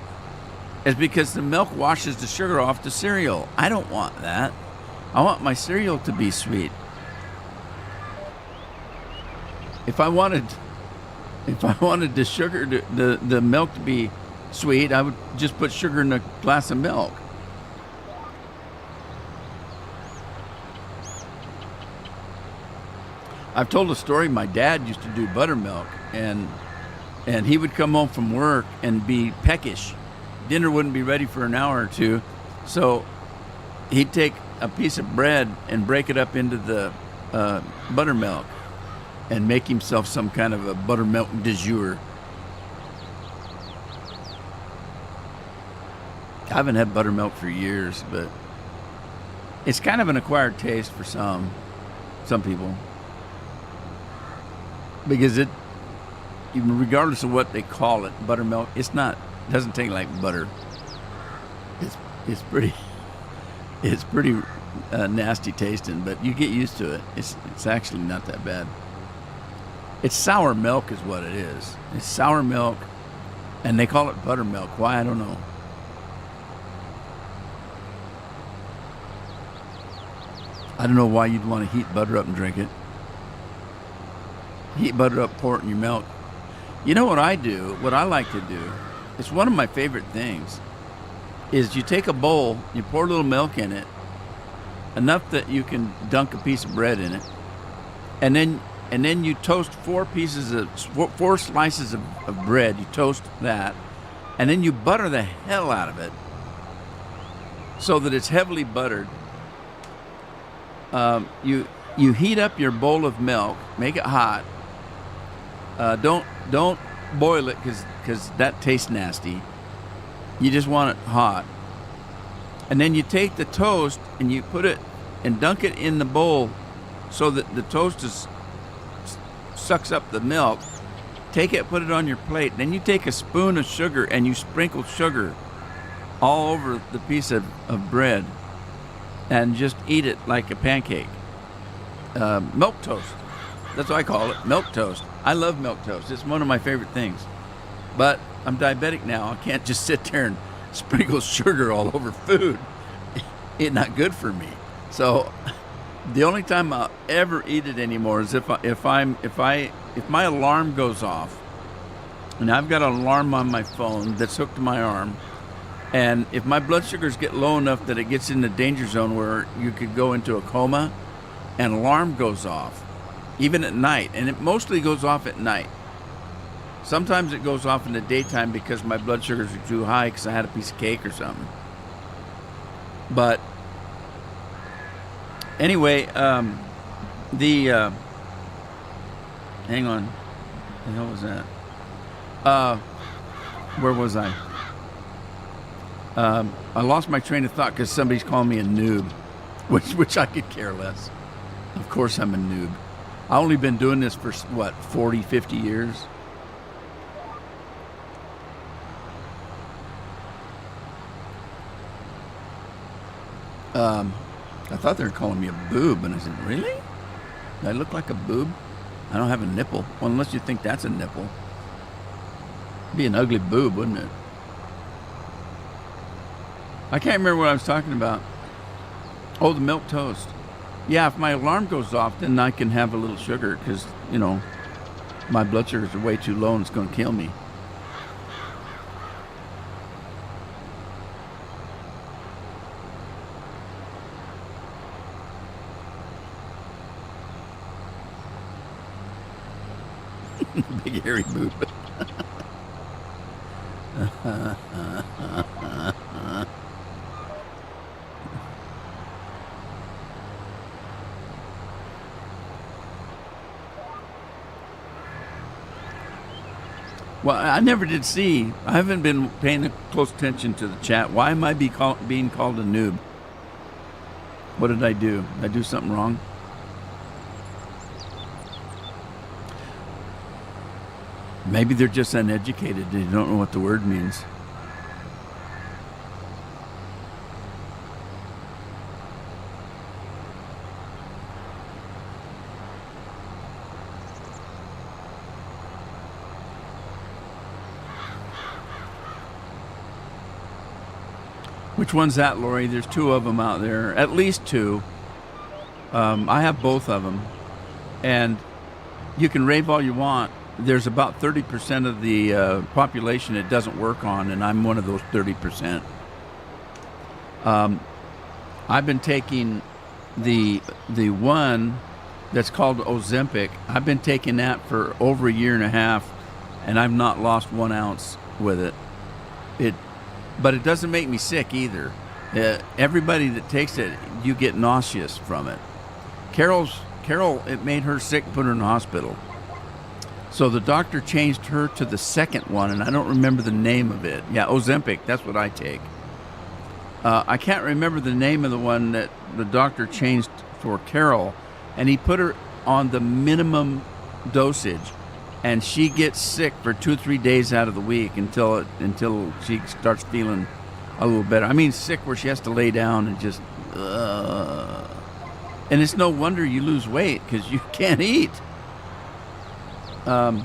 It's because the milk washes the sugar off the cereal. I don't want that. I want my cereal to be sweet. If I wanted the sugar the milk to be sweet, I would just put sugar in a glass of milk. I've told a story. My dad used to do buttermilk, and he would come home from work and be peckish. Dinner wouldn't be ready for an hour or two, so he'd take a piece of bread and break it up into the buttermilk and make himself some kind of a buttermilk du jour. I haven't had buttermilk for years, but it's kind of an acquired taste for some people. Because it, even regardless of what they call it, buttermilk, it doesn't taste like butter. It's pretty nasty tasting, but you get used to it. It's actually not that bad. It's sour milk is what it is. It's sour milk, and they call it buttermilk. Why, I don't know. I don't know why you'd want to heat butter up and drink it. Heat butter up, pour it in your milk. You know what I do? What I like to do, it's one of my favorite things, is you take a bowl, you pour a little milk in it, enough that you can dunk a piece of bread in it, and then you toast four slices of bread. You toast that, and then you butter the hell out of it so that it's heavily buttered. You heat up your bowl of milk, make it hot. Don't boil it because that tastes nasty. You just want it hot. And then you take the toast and you put it and dunk it in the bowl so that the toast sucks up the milk. Take it, put it on your plate. Then you take a spoon of sugar and you sprinkle sugar all over the piece of bread and just eat it like a pancake. Milk toast. That's what I call it, milk toast. I love milk toast. It's one of my favorite things. But I'm diabetic now. I can't just sit there and sprinkle sugar all over food. It's not good for me. So the only time I'll ever eat it anymore is if my alarm goes off, and I've got an alarm on my phone that's hooked to my arm, and if my blood sugars get low enough that it gets in the danger zone where you could go into a coma, an alarm goes off, even at night, and it mostly goes off at night. Sometimes it goes off in the daytime because my blood sugars are too high because I had a piece of cake or something. But anyway, hang on. What the hell was that? Where was I? I lost my train of thought because somebody's calling me a noob, which I could care less. Of course I'm a noob. I've only been doing this for, 40, 50 years? I thought they were calling me a boob, and I said, really? Do I look like a boob? I don't have a nipple. Well, unless you think that's a nipple. It'd be an ugly boob, wouldn't it? I can't remember what I was talking about. Oh, the milk toast. Yeah, if my alarm goes off, then I can have a little sugar because, my blood sugars are way too low and it's going to kill me. Big hairy boob. Well, I never did see. I haven't been paying close attention to the chat. Why am I being called a noob? What did I do? Did I do something wrong? Maybe they're just uneducated. They don't know what the word means. Which one's that, Lori? There's two of them out there, at least two. I have both of them, and you can rave all you want. There's about 30% of the population it doesn't work on, and I'm one of those 30%. I've been taking the one that's called Ozempic. I've been taking that for over a year and a half, and I've not lost 1 ounce with it. But it doesn't make me sick either. Everybody that takes it, you get nauseous from it. Carol, it made her sick, put her in the hospital. So the doctor changed her to the second one, and I don't remember the name of it. Yeah, Ozempic, that's what I take. I can't remember the name of the one that the doctor changed for Carol, and he put her on the minimum dosage. And she gets sick for 2 or 3 days out of the week until she starts feeling a little better. I mean, sick where she has to lay down and just. And it's no wonder you lose weight because you can't eat. But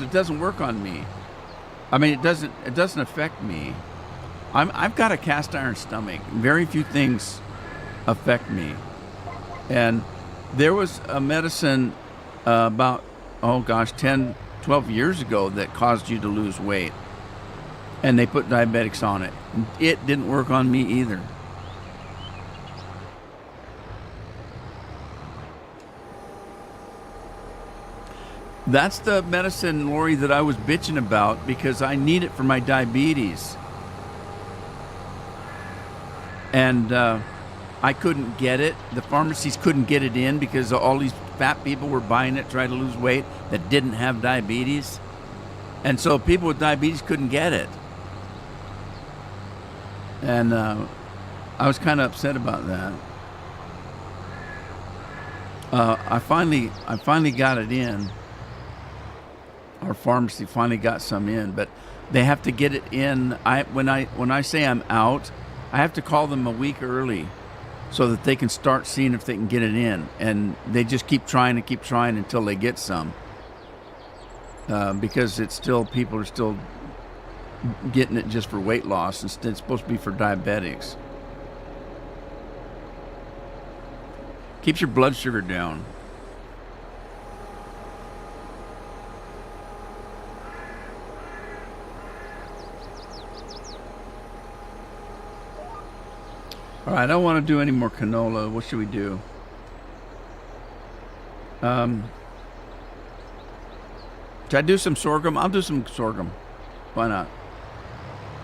it doesn't work on me. I mean, it doesn't affect me. I've got a cast iron stomach. Very few things affect me. And there was a medicine about 10, 12 years ago that caused you to lose weight. And they put diabetics on it. It didn't work on me either. That's the medicine, Lori, that I was bitching about because I need it for my diabetes. And I couldn't get it. The pharmacies couldn't get it in because all these fat people were buying it, trying to lose weight that didn't have diabetes. And so people with diabetes couldn't get it. And I was kind of upset about that. I finally got it in. Our pharmacy finally got some in, but they have to get it in. When I say I'm out, I have to call them a week early so that they can start seeing if they can get it in. And they just keep trying until they get some. Because people are still getting it just for weight loss. Instead, it's supposed to be for diabetics. Keeps your blood sugar down. All right, I don't want to do any more canola. What should we do? Should I do some sorghum? I'll do some sorghum. Why not?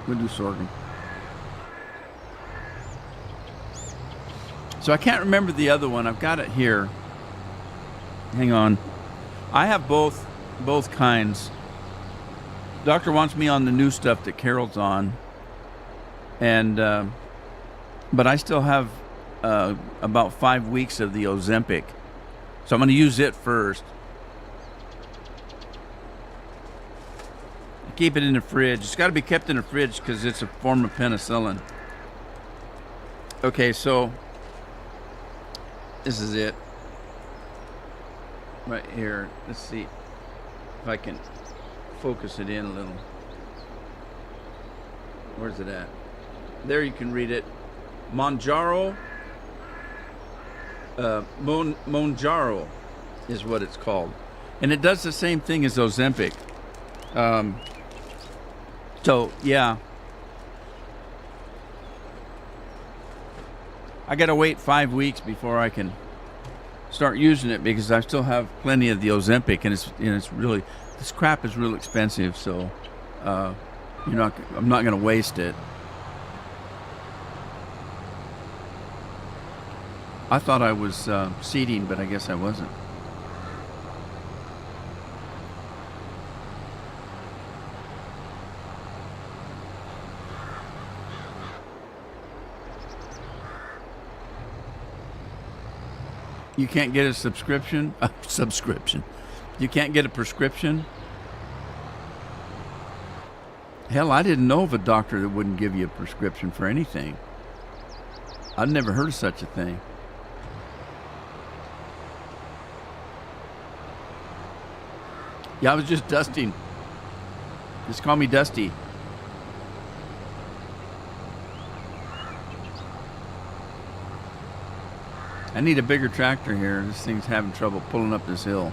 We'll do sorghum. So I can't remember the other one. I've got it here. Hang on. I have both kinds. Doctor wants me on the new stuff that Carol's on. And but I still have about 5 weeks of the Ozempic. So I'm going to use it first. Keep it in the fridge. It's got to be kept in the fridge because it's a form of penicillin. Okay, so this is it. Right here. Let's see if I can focus it in a little. Where's it at? There you can read it. Mounjaro. Mounjaro is what it's called. And it does the same thing as Ozempic. So, yeah. I got to wait 5 weeks before I can start using it because I still have plenty of the Ozempic, and it's really, this crap is real expensive, so I'm not going to waste it. I thought I was seeding, but I guess I wasn't. You can't get a subscription? Subscription. You can't get a prescription? Hell, I didn't know of a doctor that wouldn't give you a prescription for anything. I've never heard of such a thing. Yeah, I was just dusting. Just call me Dusty. I need a bigger tractor here. This thing's having trouble pulling up this hill.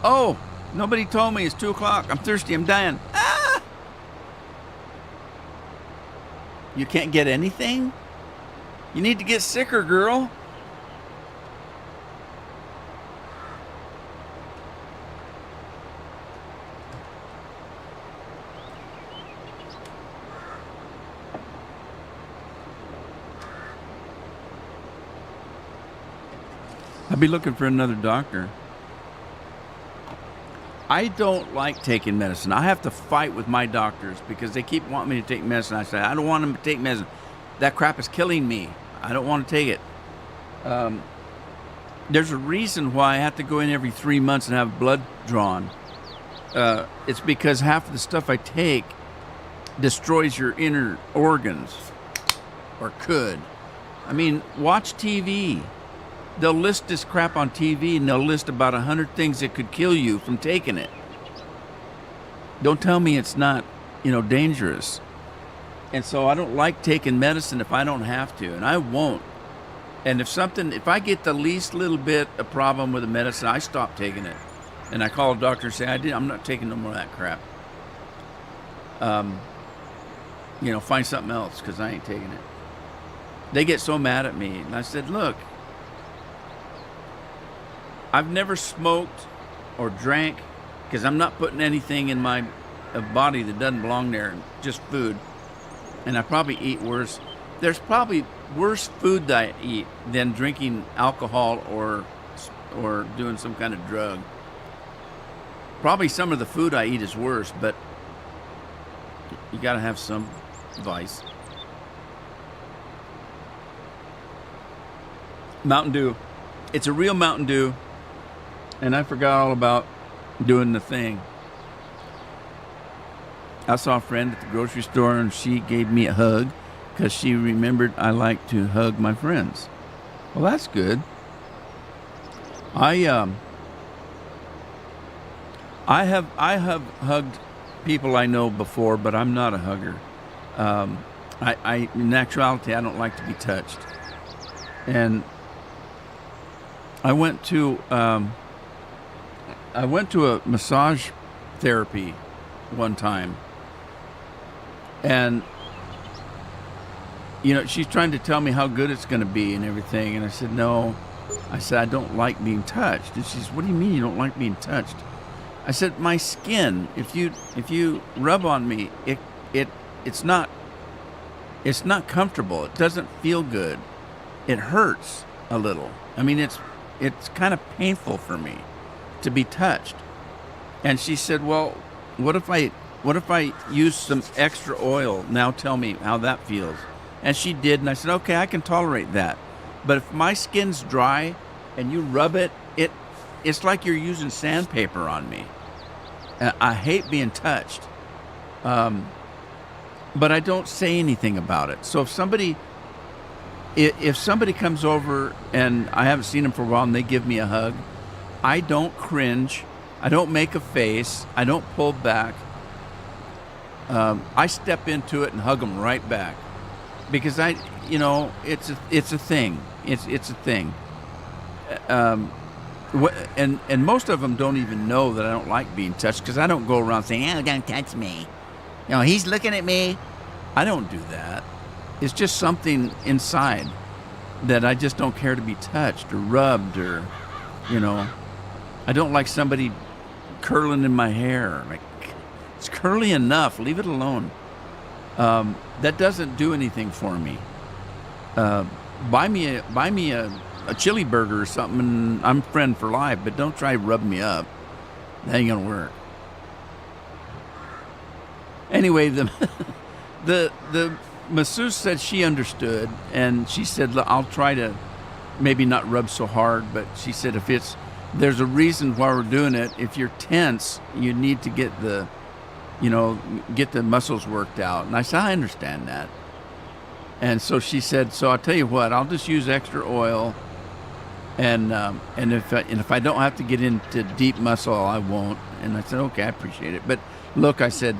Oh, nobody told me it's 2 o'clock. I'm thirsty. I'm dying. Ah! You can't get anything? You need to get sicker, girl. I'll be looking for another doctor. I don't like taking medicine. I have to fight with my doctors because they keep wanting me to take medicine. I say, I don't want them to take medicine. That crap is killing me. I don't want to take it. There's a reason why I have to go in every 3 months and have blood drawn. It's because half of the stuff I take destroys your inner organs, or could. I mean, watch TV. They'll list this crap on TV and they'll list about 100 things that could kill you from taking it. Don't tell me it's not, dangerous. And so I don't like taking medicine if I don't have to, and I won't. And if I get the least little bit of problem with the medicine, I stop taking it. And I call a doctor and say, I'm not taking no more of that crap. Find something else because I ain't taking it. They get so mad at me. And I said, look, I've never smoked or drank because I'm not putting anything in my body that doesn't belong there, just food. And I probably eat worse. There's probably worse food that I eat than drinking alcohol or doing some kind of drug. Probably some of the food I eat is worse, but you got to have some vice. Mountain Dew. It's a real Mountain Dew. And I forgot all about doing the thing. I saw a friend at the grocery store and she gave me a hug because she remembered I like to hug my friends. Well, that's good. I have hugged people I know before, but I'm not a hugger. In actuality, I don't like to be touched. And I went to a massage therapy one time, and she's trying to tell me how good it's going to be and everything, and I said no. I said I don't like being touched, and she says, what do you mean you don't like being touched? I said my skin, if you rub on me, it's not comfortable. It doesn't feel good. It hurts a little. I mean, it's kind of painful for me to be touched. And she said, well, what if I use some extra oil? Now tell me how that feels. And she did, and I said, okay, I can tolerate that. But if my skin's dry and you rub it, it's like you're using sandpaper on me. I hate being touched. But I don't say anything about it. So if somebody comes over and I haven't seen them for a while and they give me a hug, I don't cringe. I don't make a face. I don't pull back. I step into it and hug them right back because it's a thing. It's a thing. And most of them don't even know that I don't like being touched because I don't go around saying, "Oh, don't touch me." He's looking at me. I don't do that. It's just something inside that I just don't care to be touched or rubbed or, I don't like somebody curling in my hair. Like, it's curly enough. Leave it alone. That doesn't do anything for me. Buy me a chili burger or something, and I'm friend for life. But don't try rubbing me up. That ain't gonna work. Anyway, the masseuse said she understood, and she said, "Look, I'll try to maybe not rub so hard," but she said there's a reason why we're doing it. If you're tense, you need to get the muscles worked out. And I said, I understand that. And so she said, so I'll tell you what, I'll just use extra oil, and if I don't have to get into deep muscle, I won't. And I said, okay, I appreciate it. But look, I said,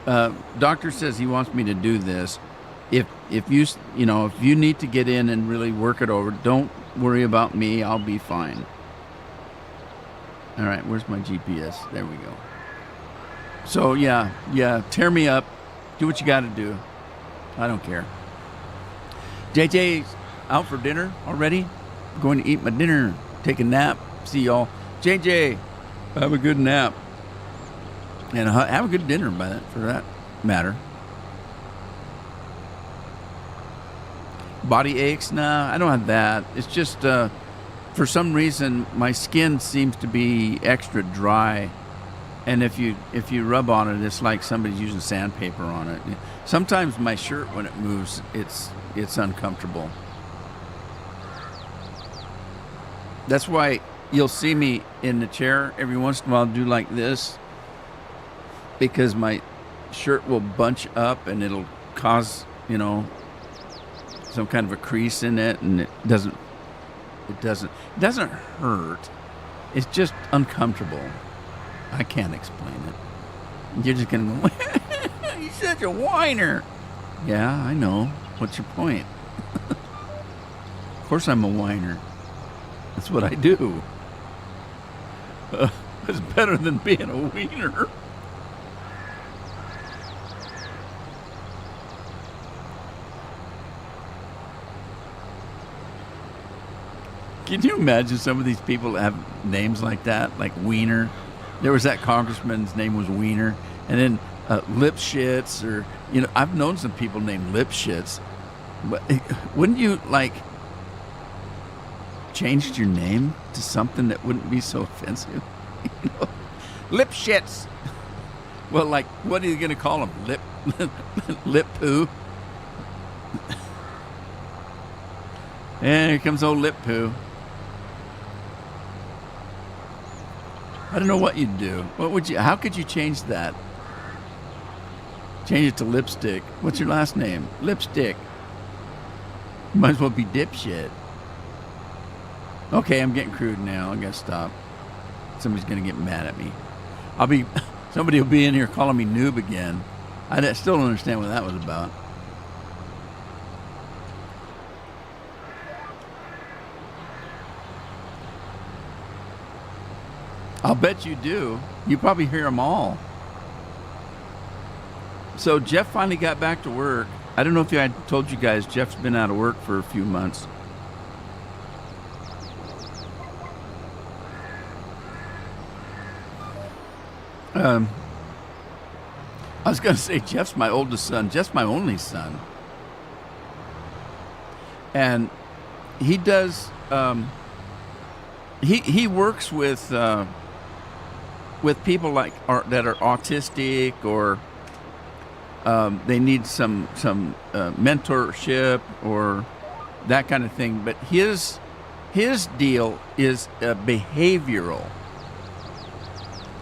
doctor says he wants me to do this. If you need to get in and really work it over, don't worry about me. I'll be fine. All right, where's my GPS? There we go. So yeah, tear me up. Do what you got to do. I don't care. JJ's out for dinner already. Going to eat my dinner, take a nap. See y'all. JJ, have a good nap. And have a good dinner, for that matter. Body aches? Nah, I don't have that. It's just, for some reason, my skin seems to be extra dry. And if you rub on it, it's like somebody's using sandpaper on it. Sometimes my shirt, when it moves, it's uncomfortable. That's why you'll see me in the chair every once in a while do like this, because my shirt will bunch up and it'll cause, some kind of a crease in it, and it doesn't hurt. It's just uncomfortable. I can't explain it. You're just gonna go, you're such a whiner. Yeah, I know. What's your point? Of course I'm a whiner. That's what I do. It's better than being a wiener. Can you imagine some of these people that have names like that, like Wiener? There was that congressman's name was Wiener, and then Lipschitz, or I've known some people named Lipschitz. But wouldn't you change your name to something that wouldn't be so offensive? Lipschitz. Well, what are you going to call him? Lip poo. And here comes old Lip poo. I don't know what you'd do. How could you change that? Change it to Lipstick. What's your last name? Lipstick. Might as well be Dipshit. Okay, I'm getting crude now. I gotta stop. Somebody's gonna get mad at me. Somebody will be in here calling me noob again. I still don't understand what that was about. I'll bet you do. You probably hear them all. So Jeff finally got back to work. I don't know if I told you guys, Jeff's been out of work for a few months. I was going to say Jeff's my oldest son. Jeff's my only son. And he does, he works with people that are autistic, or they need some mentorship or that kind of thing. But his deal is behavioral,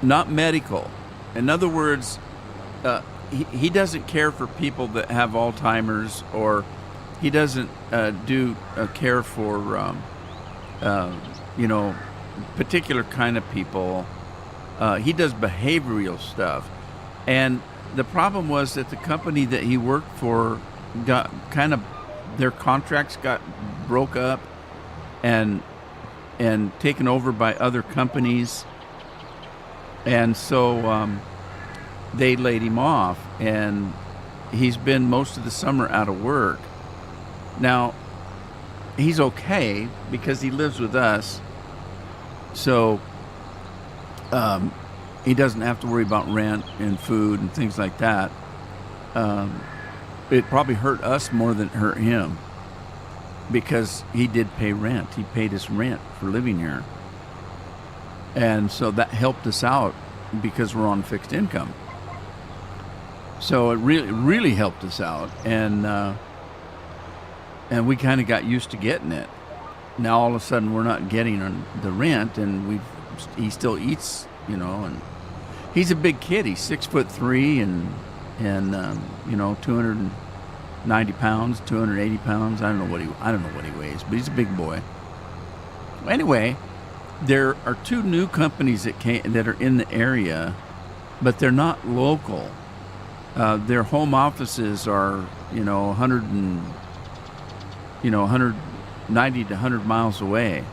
not medical. In other words, he doesn't care for people that have Alzheimer's, or he doesn't do care for particular kind of people. He does behavioral stuff. And the problem was that the company that he worked for got their contracts got broke up and taken over by other companies. And so they laid him off, and he's been most of the summer out of work. Now, he's okay because he lives with us. So he doesn't have to worry about rent and food and things like that. It probably hurt us more than it hurt him, because he did pay rent. He paid us rent for living here. And so that helped us out because we're on fixed income. So it really helped us out, and we kind of got used to getting it. Now all of a sudden we're not getting the rent, and he still eats, and he's a big kid. He's 6'3" and 290 pounds, 280 pounds. I don't know what he weighs, but he's a big boy. Anyway, there are two new companies that are in the area, but they're not local. Their home offices are 190 to 100 miles away,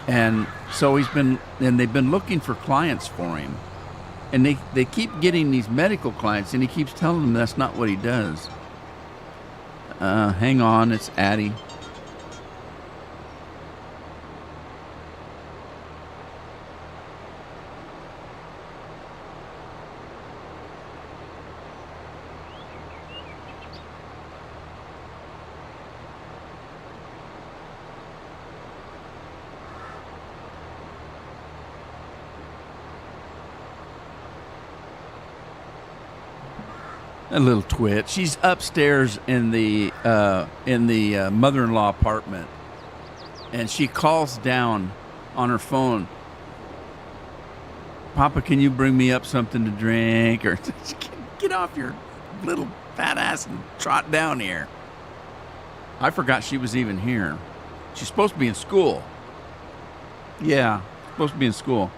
and so they've been looking for clients for him, and they keep getting these medical clients, and he keeps telling them that's not what he does. Hang on, it's Addie. A little twitch. She's upstairs in the mother-in-law apartment, and she calls down on her phone. Papa, can you bring me up something to drink? Or get off your little fat ass and trot down here. I forgot she was even here. She's supposed to be in school. Yeah, supposed to be in school.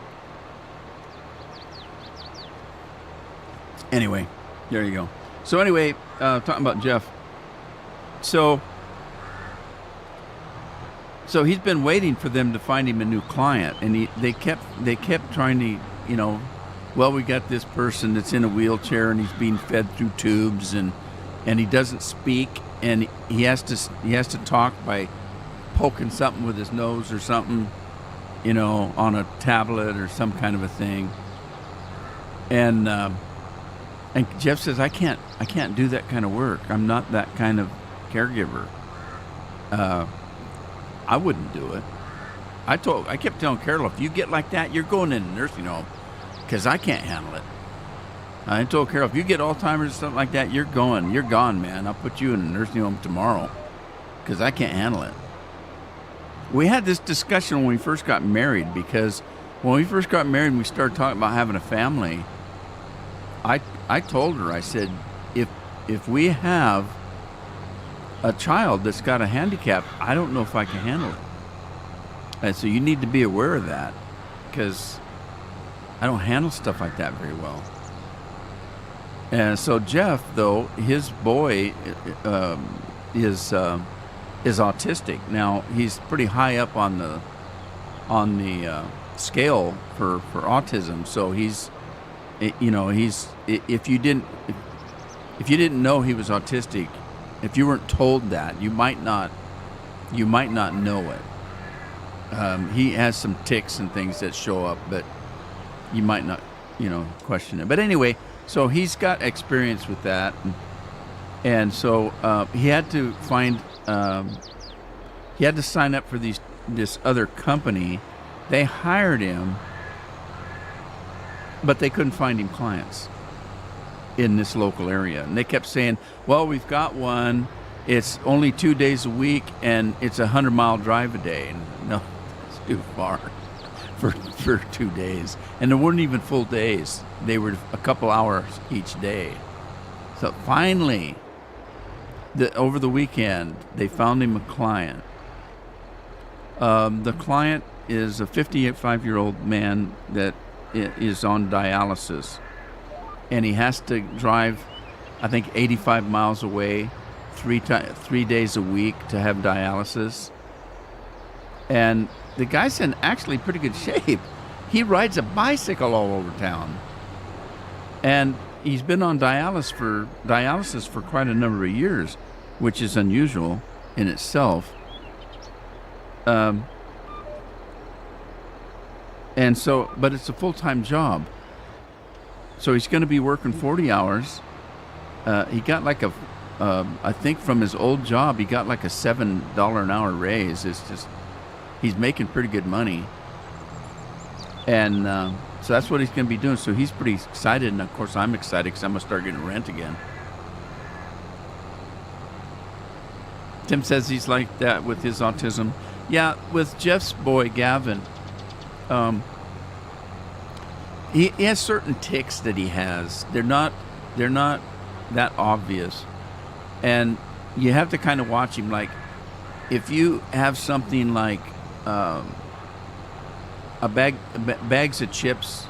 Anyway, there you go. So anyway, talking about Jeff. So he's been waiting for them to find him a new client, and they kept trying to, well, we got this person that's in a wheelchair and he's being fed through tubes, and he doesn't speak, and he has to talk by poking something with his nose or something, on a tablet or some kind of a thing, and Jeff says, I can't do that kind of work. I'm not that kind of caregiver. I wouldn't do it. I kept telling Carol, if you get like that, you're going in a nursing home, because I can't handle it. I told Carol, if you get Alzheimer's or something like that, you're gone, man. I'll put you in a nursing home tomorrow, because I can't handle it. We had this discussion when we first got married, because when we first got married and we started talking about having a family, I told her, I said, if we have a child that's got a handicap, I don't know if I can handle it. And so you need to be aware of that, because I don't handle stuff like that very well. And so Jeff, though, his boy is autistic. Now, he's pretty high up on the scale for autism. So if you didn't know he was autistic, if you weren't told that, you might not know it. He has some tics and things that show up, but you might not, question it. But anyway, so he's got experience with that, and so he had to sign up for this other company. They hired him, but they couldn't find him clients in this local area. And they kept saying, well, we've got one. It's only 2 days a week, and it's a 100-mile drive a day. And no, it's too far for 2 days. And there weren't even full days. They were a couple hours each day. So finally, over the weekend, they found him a client. The client is a 55-year-old man that is on dialysis, and he has to drive, I think, 85 miles away 3 days a week to have dialysis. And the guy's in actually pretty good shape. He rides a bicycle all over town, and he's been on dialysis for quite a number of years, which is unusual in itself. And so, but it's a full-time job. So he's going to be working 40 hours. He got like I think from his old job, he got like a $7 an hour raise. It's just, he's making pretty good money. And So that's what he's going to be doing. So he's pretty excited, and of course I'm excited because I'm going to start getting rent again. Tim says he's like that with his autism. Yeah, with Jeff's boy Gavin, he has certain tics that he has. They're not that obvious, and you have to kind of watch him. Like if you have something like bags of chips,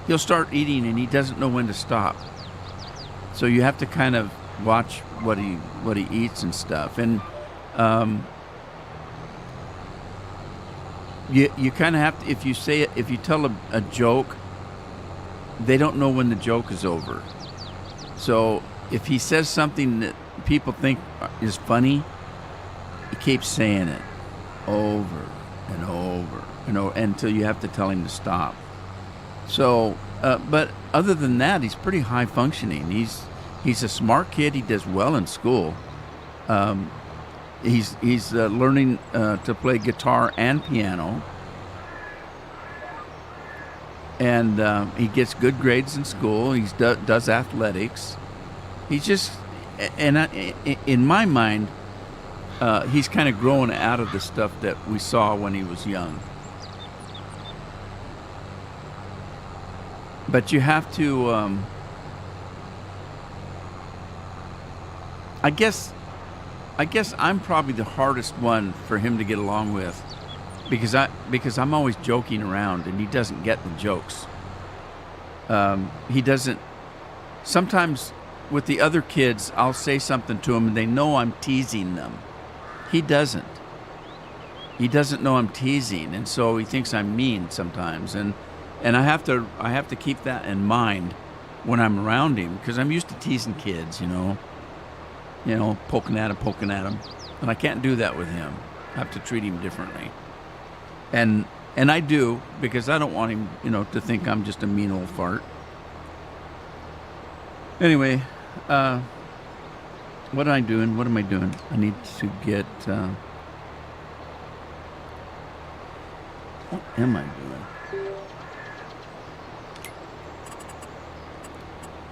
he'll start eating and he doesn't know when to stop. So you have to kind of watch what he eats and stuff. And you kind of have to, if you tell a joke, they don't know when the joke is over. So if he says something that people think is funny, he keeps saying it over and over and over until you have to tell him to stop. So, but other than that, he's pretty high functioning. He's a smart kid. He does well in school. He's learning to play guitar and piano, and he gets good grades in school. He does athletics. He's just, in my mind, he's kind of growing out of the stuff that we saw when he was young. But you have to, I guess I'm probably the hardest one for him to get along with, because I'm always joking around and he doesn't get the jokes. He doesn't. Sometimes with the other kids, I'll say something to him and they know I'm teasing them. He doesn't. He doesn't know I'm teasing, and so he thinks I'm mean sometimes. And I have to keep that in mind when I'm around him, because I'm used to teasing kids, poking at him, and I can't do that with him. I have to treat him differently, and I do, because I don't want him, to think I'm just a mean old fart. Anyway, what am I doing? I need to get. What am I doing?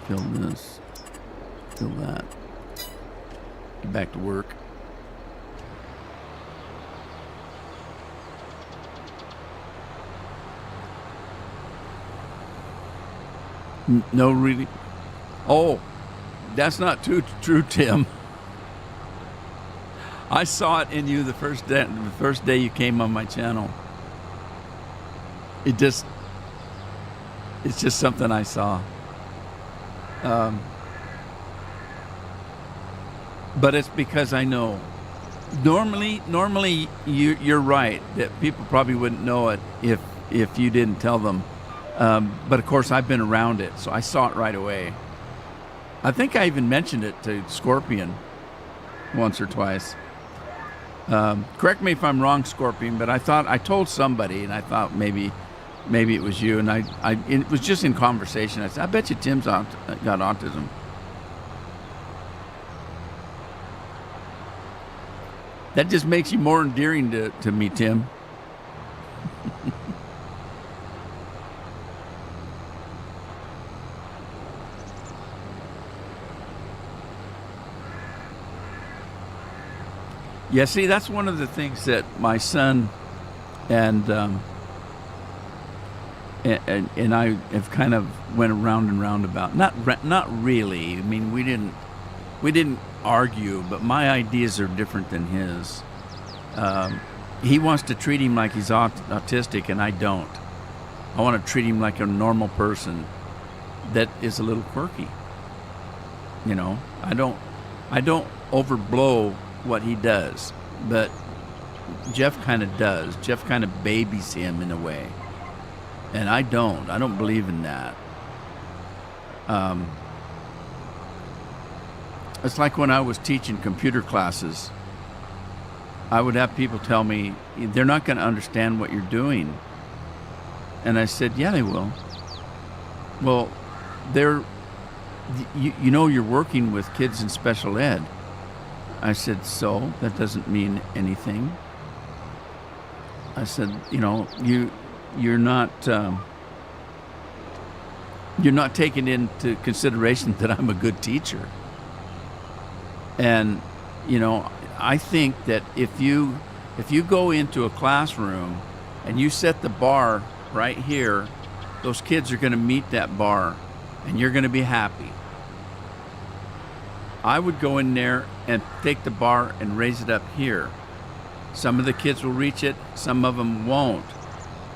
Fill this. Fill that. Get back to work. No, really. Oh, that's not too true, Tim. I saw it in you the first day you came on my channel. It's just something I saw. But it's because I know. Normally, you're right that people probably wouldn't know it if you didn't tell them. But of course, I've been around it, so I saw it right away. I think I even mentioned it to Scorpion once or twice. Correct me if I'm wrong, Scorpion, but I thought I told somebody, and I thought maybe it was you, and it was just in conversation. I said, I bet you Tim's got autism. That just makes you more endearing to me, Tim. Yeah, see, that's one of the things that my son and I have kind of went around and round about. Not really. I mean, we didn't argue, but my ideas are different than his. He wants to treat him like he's autistic, and I don't. I want to treat him like a normal person that is a little quirky. I don't overblow what he does, but Jeff kind of does. Jeff kind of babies him in a way, and I don't believe in that. It's like when I was teaching computer classes, I would have people tell me they're not going to understand what you're doing, and I said, yeah, they will. Well, you're working with kids in special ed. I said, so that doesn't mean anything. I said, you're not you're not taking into consideration that I'm a good teacher. And, you know, I think that if you go into a classroom and you set the bar right here, those kids are going to meet that bar and you're going to be happy. I would go in there and take the bar and raise it up here. Some of the kids will reach it, some of them won't.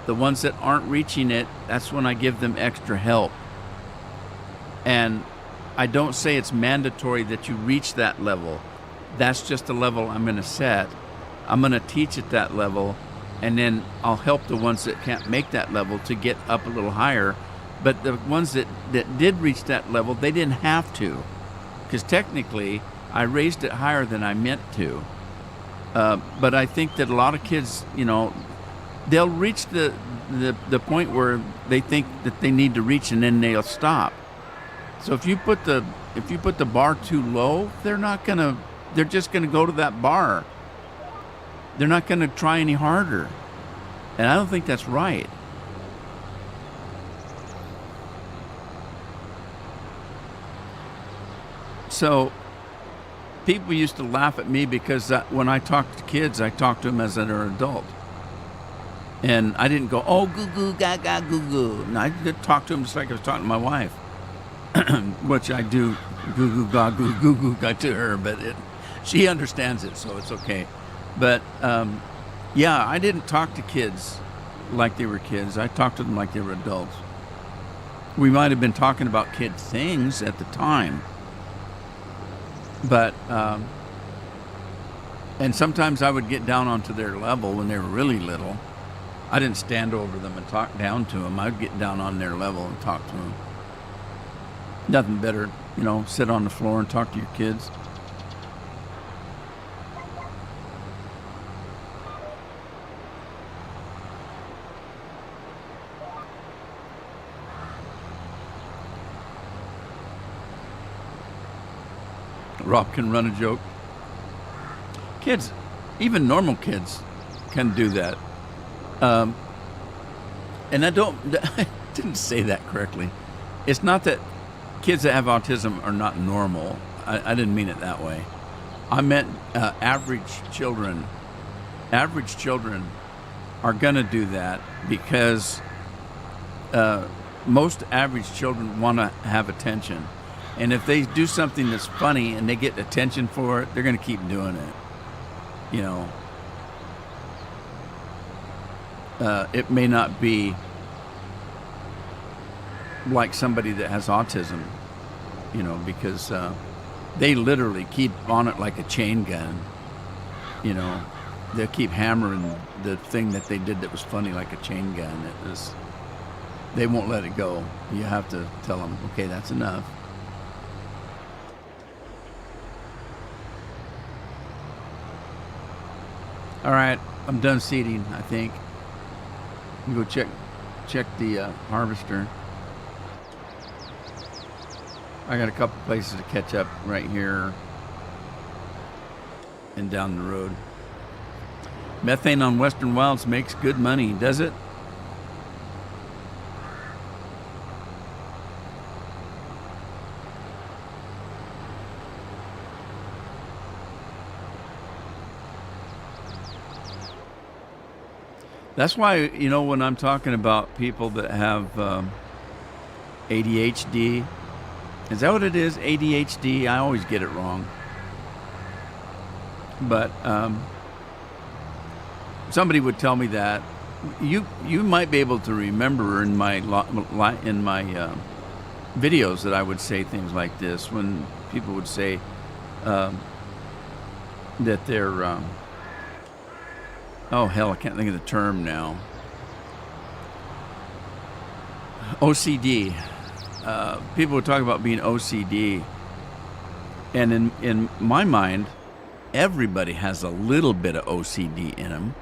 The ones that aren't reaching it, that's when I give them extra help. And I don't say it's mandatory that you reach that level. That's just the level I'm going to set. I'm going to teach at that level, and then I'll help the ones that can't make that level to get up a little higher. But the ones that did reach that level, they didn't have to, because technically I raised it higher than I meant to. But I think that a lot of kids, you know, they'll reach the point where they think that they need to reach, and then they'll stop. So if you put the bar too low, they're just gonna go to that bar. They're not gonna try any harder. And I don't think that's right. So people used to laugh at me because when I talk to kids, I talk to them as they're an adult. And I didn't go, oh, goo goo, gaga, goo goo. And I did talk to them just like I was talking to my wife, which I do goo goo, ga goo, goo goo, ga to her, but she understands it, so it's okay. But yeah, I didn't talk to kids like they were kids. I talked to them like they were adults. We might have been talking about kid things at the time, but and sometimes I would get down onto their level when they were really little. I didn't stand over them and talk down to them. I'd get down on their level and talk to them. Nothing better, you know, sit on the floor and talk to your kids. Rob can run a joke. Kids, even normal kids, can do that. And I didn't say that correctly. It's not that kids that have autism are not normal. I didn't mean it that way. I meant average children. Average children are going to do that because most average children want to have attention. And if they do something that's funny and they get attention for it, they're going to keep doing it. You know, it may not be like somebody that has autism, you know, because they literally keep on it like a chain gun. You know, they'll keep hammering the thing that they did that was funny like a chain gun. They won't let it go. You have to tell them, okay, that's enough. All right, I'm done seeding, I think. You go check the harvester. I got a couple places to catch up right here and down the road. Methane on Western Wilds makes good money, does it? That's why, you know, when I'm talking about people that have ADHD, is that what it is? ADHD? I always get it wrong. But somebody would tell me that. You might be able to remember in my videos that I would say things like this when people would say that they're oh hell, I can't think of the term now. OCD. People would talk about being OCD, and in my mind, everybody has a little bit of OCD in them.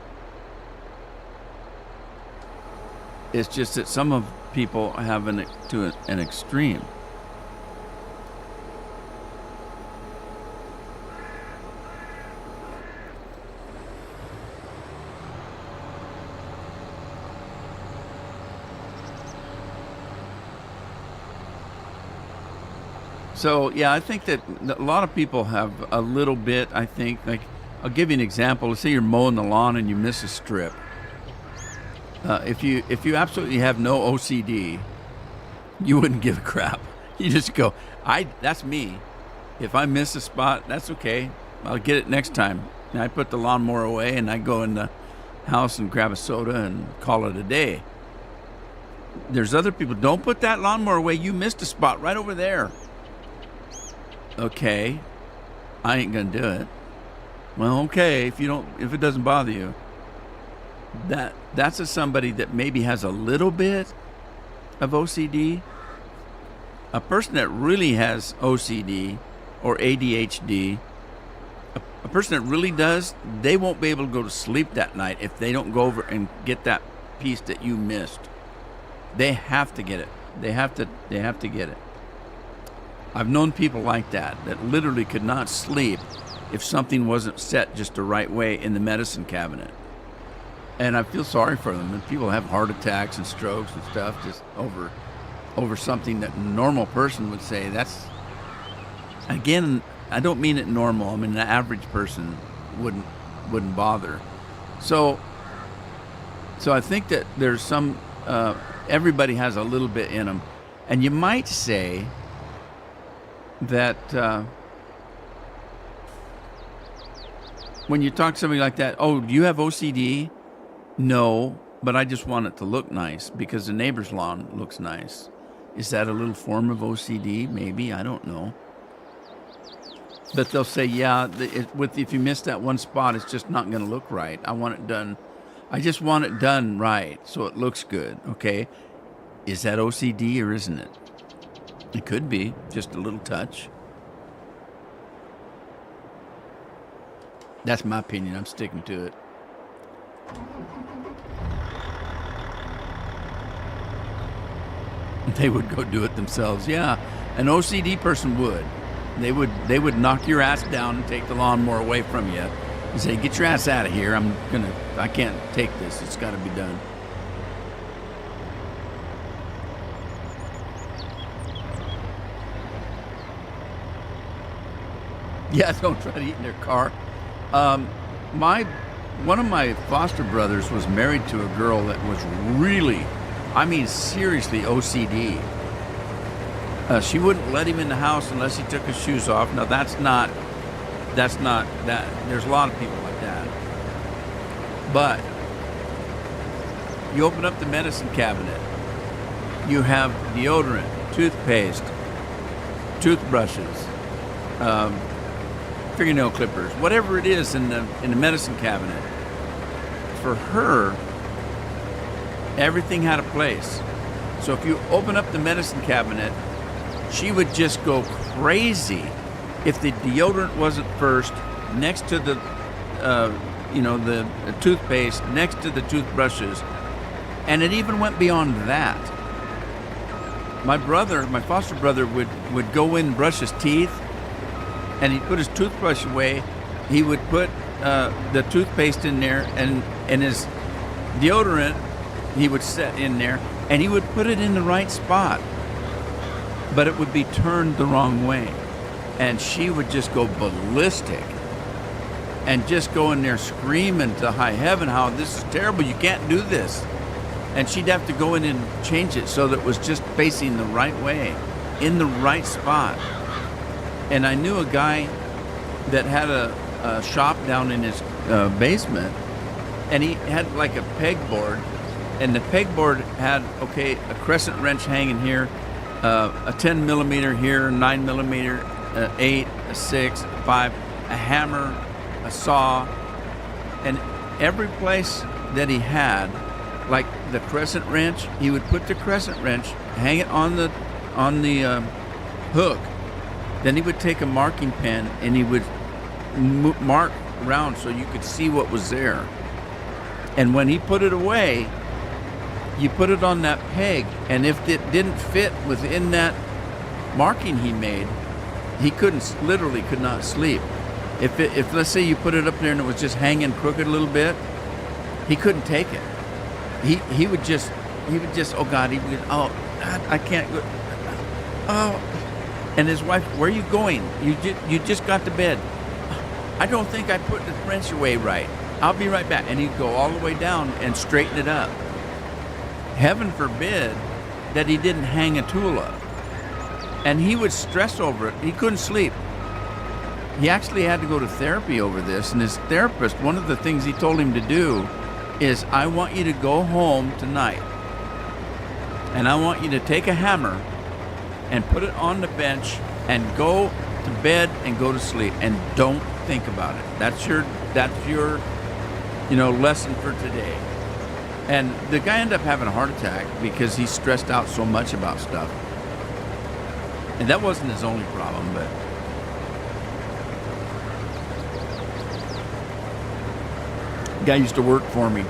It's just that some of people have it to an extreme. So yeah, I think that a lot of people have a little bit. I think, like, I'll give you an example. Let's say you're mowing the lawn and you miss a strip. If you absolutely have no OCD, you wouldn't give a crap. You just go, that's me. If I miss a spot, that's okay. I'll get it next time. And I put the lawnmower away and I go in the house and grab a soda and call it a day. There's other people, don't put that lawnmower away. You missed a spot right over there. Okay, I ain't gonna do it. Well, okay, if it doesn't bother you. That's a somebody that maybe has a little bit of OCD. A person that really has OCD or ADHD, a person that really does, they won't be able to go to sleep that night if they don't go over and get that piece that you missed. They have to get it. They have to get it. I've known people like that literally could not sleep if something wasn't set just the right way in the medicine cabinet. And I feel sorry for them. And people have heart attacks and strokes and stuff just over something that a normal person would say. That's, again, I don't mean it normal. I mean, an average person wouldn't bother. So I think that there's some, everybody has a little bit in them. And you might say that when you talk to somebody like that, oh, do you have OCD? No, but I just want it to look nice because the neighbor's lawn looks nice. Is that a little form of OCD? Maybe, I don't know. But they'll say, yeah, if you miss that one spot, it's just not going to look right. I want it done. I just want it done right so it looks good, okay? Is that OCD or isn't it? It could be, just a little touch. That's my opinion. I'm sticking to it. They would go do it themselves. Yeah, an OCD person would. They would knock your ass down and take the lawnmower away from you and say, "Get your ass out of here. I can't take this. It's got to be done." Yeah, don't try to eat in their car. One of my foster brothers was married to a girl that was really, I mean, seriously OCD. She wouldn't let him in the house unless he took his shoes off. Now that's not that. There's a lot of people like that. But you open up the medicine cabinet, you have deodorant, toothpaste, toothbrushes, fingernail clippers, whatever it is in the medicine cabinet. For her, everything had a place. So if you open up the medicine cabinet, she would just go crazy if the deodorant wasn't first, next to the the toothpaste, next to the toothbrushes, and it even went beyond that. My foster brother would go in and brush his teeth, and he'd put his toothbrush away. He would put the toothpaste in there, and his deodorant he would set in there, and he would put it in the right spot, but it would be turned the wrong way, and she would just go ballistic and just go in there screaming to high heaven how this is terrible, you can't do this. And she'd have to go in and change it so that it was just facing the right way, in the right spot. And I knew a guy that had a shop down in his basement, and he had like a pegboard, and the pegboard had, a crescent wrench hanging here, a 10 millimeter here, 9 millimeter, 8, a 6, a 5, a hammer, a saw, and every place that he had, like the crescent wrench, he would put the crescent wrench, hang it on the hook. Then he would take a marking pen and he would mark around so you could see what was there. And when he put it away, you put it on that peg, and if it didn't fit within that marking he made, he could not sleep. If let's say you put it up there and it was just hanging crooked a little bit, he couldn't take it. He would just, oh God, I can't go, oh, And his wife, where are you going? You just got to bed. I don't think I put the wrench away right. I'll be right back. And he'd go all the way down and straighten it up. Heaven forbid that he didn't hang a tool up. And he would stress over it. He couldn't sleep. He actually had to go to therapy over this. And his therapist, one of the things he told him to do is, I want you to go home tonight. And I want you to take a hammer and put it on the bench and go to bed and go to sleep. And don't think about it. That's your lesson for today. And the guy ended up having a heart attack because he stressed out so much about stuff. And that wasn't his only problem, but the guy used to work for me.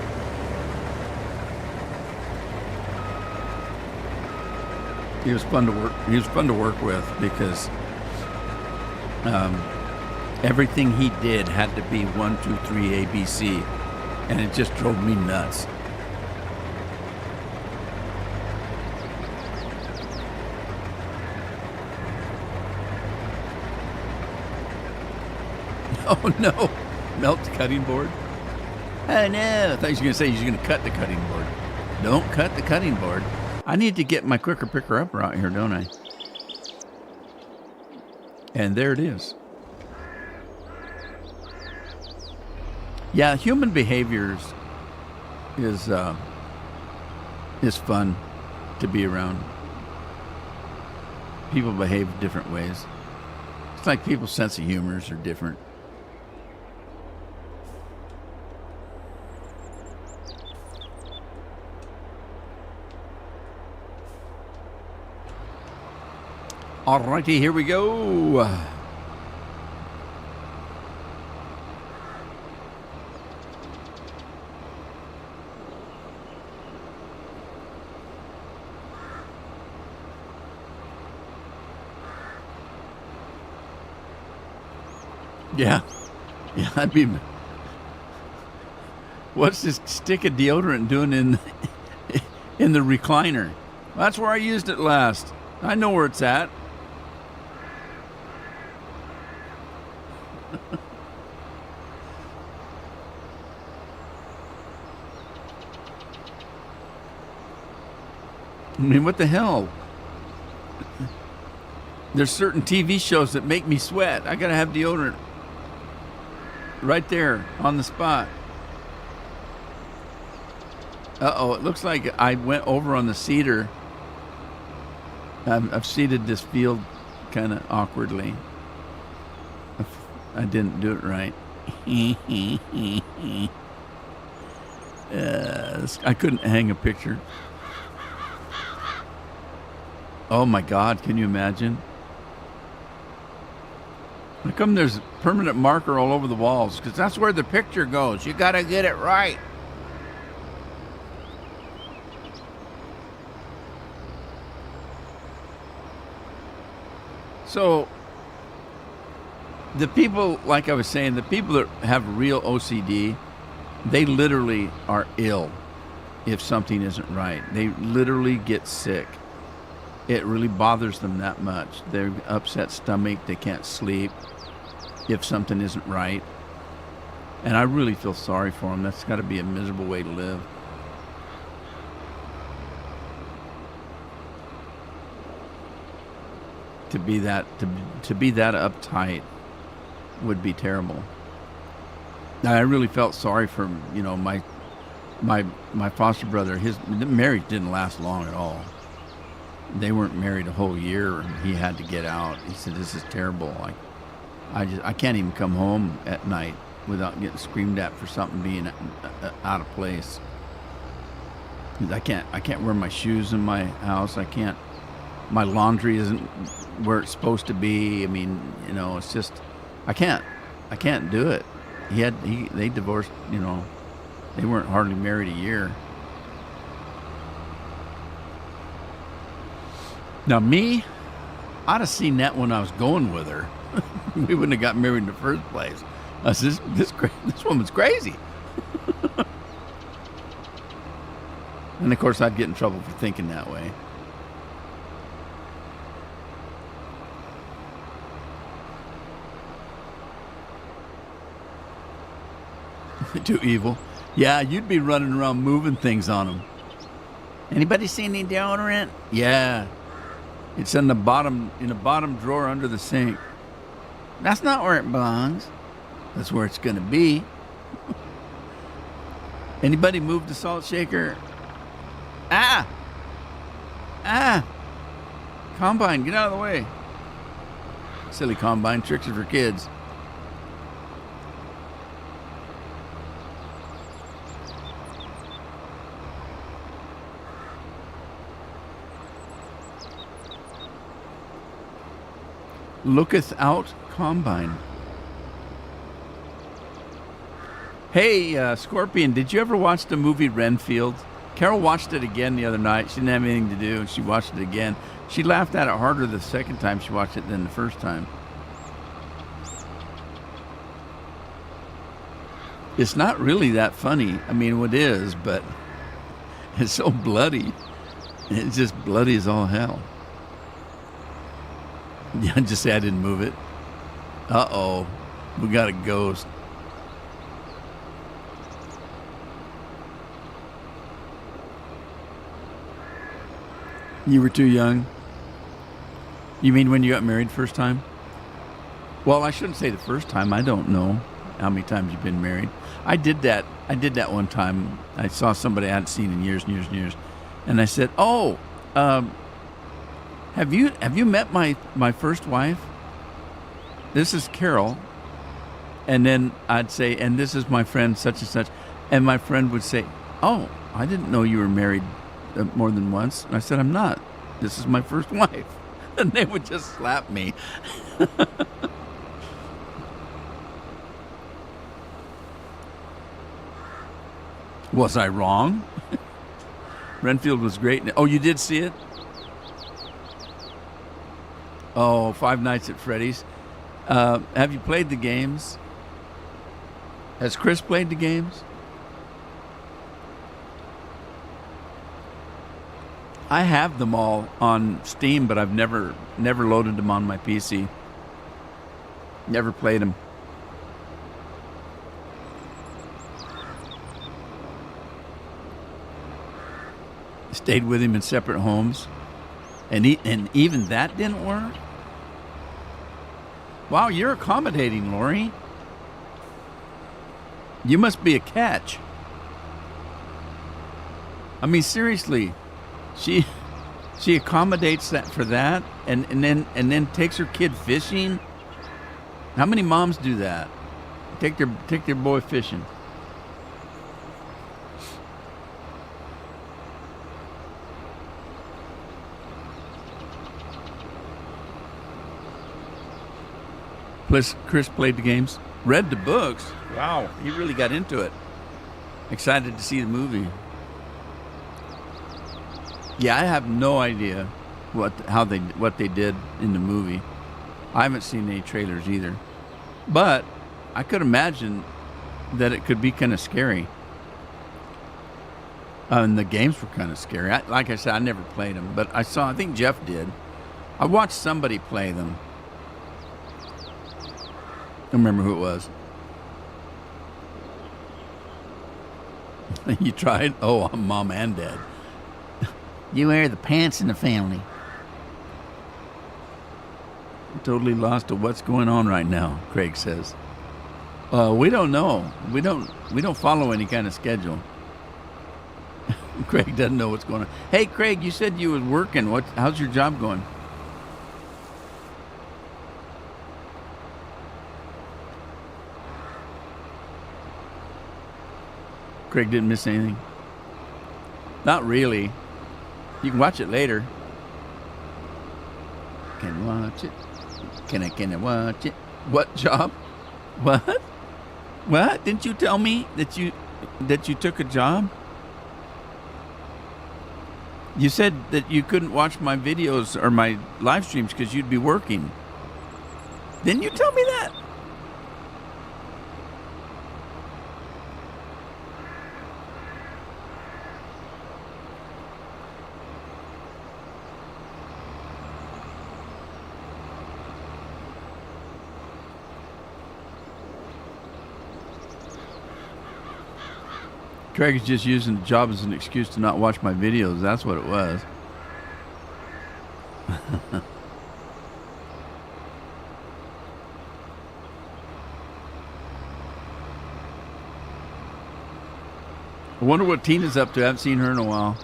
He was fun to work. He was fun to work with because everything he did had to be 1, 2, 3 ABC, and it just drove me nuts. Oh no, melt the cutting board. Oh no, I thought you were going to say you're going to cut the cutting board. Don't cut the cutting board. I need to get my quicker picker upper out here, don't I? And there it is. Yeah, human behaviors is fun to be around. People behave different ways. It's like people's sense of humors are different. Alrighty, here we go. Yeah, I'd be. What's this stick of deodorant doing in the recliner? That's where I used it last. I know where it's at. I mean, what the hell? There's certain TV shows that make me sweat. I gotta have deodorant right there on the spot. Uh-oh, it looks like I went over on the cedar. I've seeded this field kind of awkwardly. I didn't do it right. I couldn't hang a picture. Oh my God, can you imagine? How come there's permanent marker all over the walls? Because that's where the picture goes. You gotta get it right. So, the people, like I was saying, the people that have real OCD, they literally are ill if something isn't right. They literally get sick. It really bothers them that much. They're upset stomach, they can't sleep if something isn't right. And I really feel sorry for them. That's got to be a miserable way to live. To be that uptight would be terrible. Now, I really felt sorry for my foster brother. His marriage didn't last long at all. They weren't married a whole year, and he had to get out. He said, "This is terrible. I can't even come home at night without getting screamed at for something being out of place. I can't wear my shoes in my house. I can't. My laundry isn't where it's supposed to be. I mean, it's just I can't do it." They divorced. They weren't hardly married a year. Now me, I'd have seen that when I was going with her. We wouldn't have got married in the first place. I said, this woman's crazy. And of course, I'd get in trouble for thinking that way. Too evil. Yeah, you'd be running around moving things on them. Anybody see any deodorant? Yeah. It's in the bottom drawer under the sink. That's not where it belongs. That's where it's gonna be. Anybody move the salt shaker? Ah! Ah! Combine, get out of the way. Silly Combine, tricks are for kids. Looketh out Combine. Hey, Scorpion, did you ever watch the movie Renfield? Carol watched it again the other night. She didn't have anything to do, and she watched it again. She laughed at it harder the second time she watched it than the first time. It's not really that funny. I mean, it is, but it's so bloody. It's just bloody as all hell. Yeah, just say I didn't move it. Uh-oh. We got a ghost. You were too young? You mean when you got married first time? Well, I shouldn't say the first time. I don't know how many times you've been married. I did that one time. I saw somebody I hadn't seen in years and years and years. And I said, oh, have you met my first wife? This is Carol. And then I'd say, and this is my friend such and such. And my friend would say, oh, I didn't know you were married more than once. And I said, I'm not. This is my first wife. And they would just slap me. Was I wrong? Renfield was great. Oh, you did see it? Oh, Five Nights at Freddy's. Have you played the games? Has Chris played the games? I have them all on Steam, but I've never loaded them on my PC. Never played them. Stayed with him in separate homes, and even that didn't work. Wow, you're accommodating, Lori. You must be a catch. I mean, seriously, she accommodates that for that, and then takes her kid fishing. How many moms do that? Take their boy fishing. Plus, Chris played the games, read the books. Wow, he really got into it. Excited to see the movie. Yeah, I have no idea what they did in the movie. I haven't seen any trailers either, but I could imagine that it could be kind of scary. And the games were kind of scary. Like I said, I never played them, but I think Jeff did. I watched somebody play them. I don't remember who it was. You tried? Oh, I'm mom and dad. You wear the pants in the family. I'm totally lost to what's going on right now, Craig says. We don't know. We don't follow any kind of schedule. Craig doesn't know what's going on. Hey, Craig, you said you was working. How's your job going? Craig didn't miss anything. Not really. You can watch it later. Can watch it. Can I watch it? What job? What? What? Didn't you tell me that you took a job? You said that you couldn't watch my videos or my live streams because you'd be working. Didn't you tell me that? Craig is just using the job as an excuse to not watch my videos. That's what it was. I wonder what Tina's up to. I haven't seen her in a while.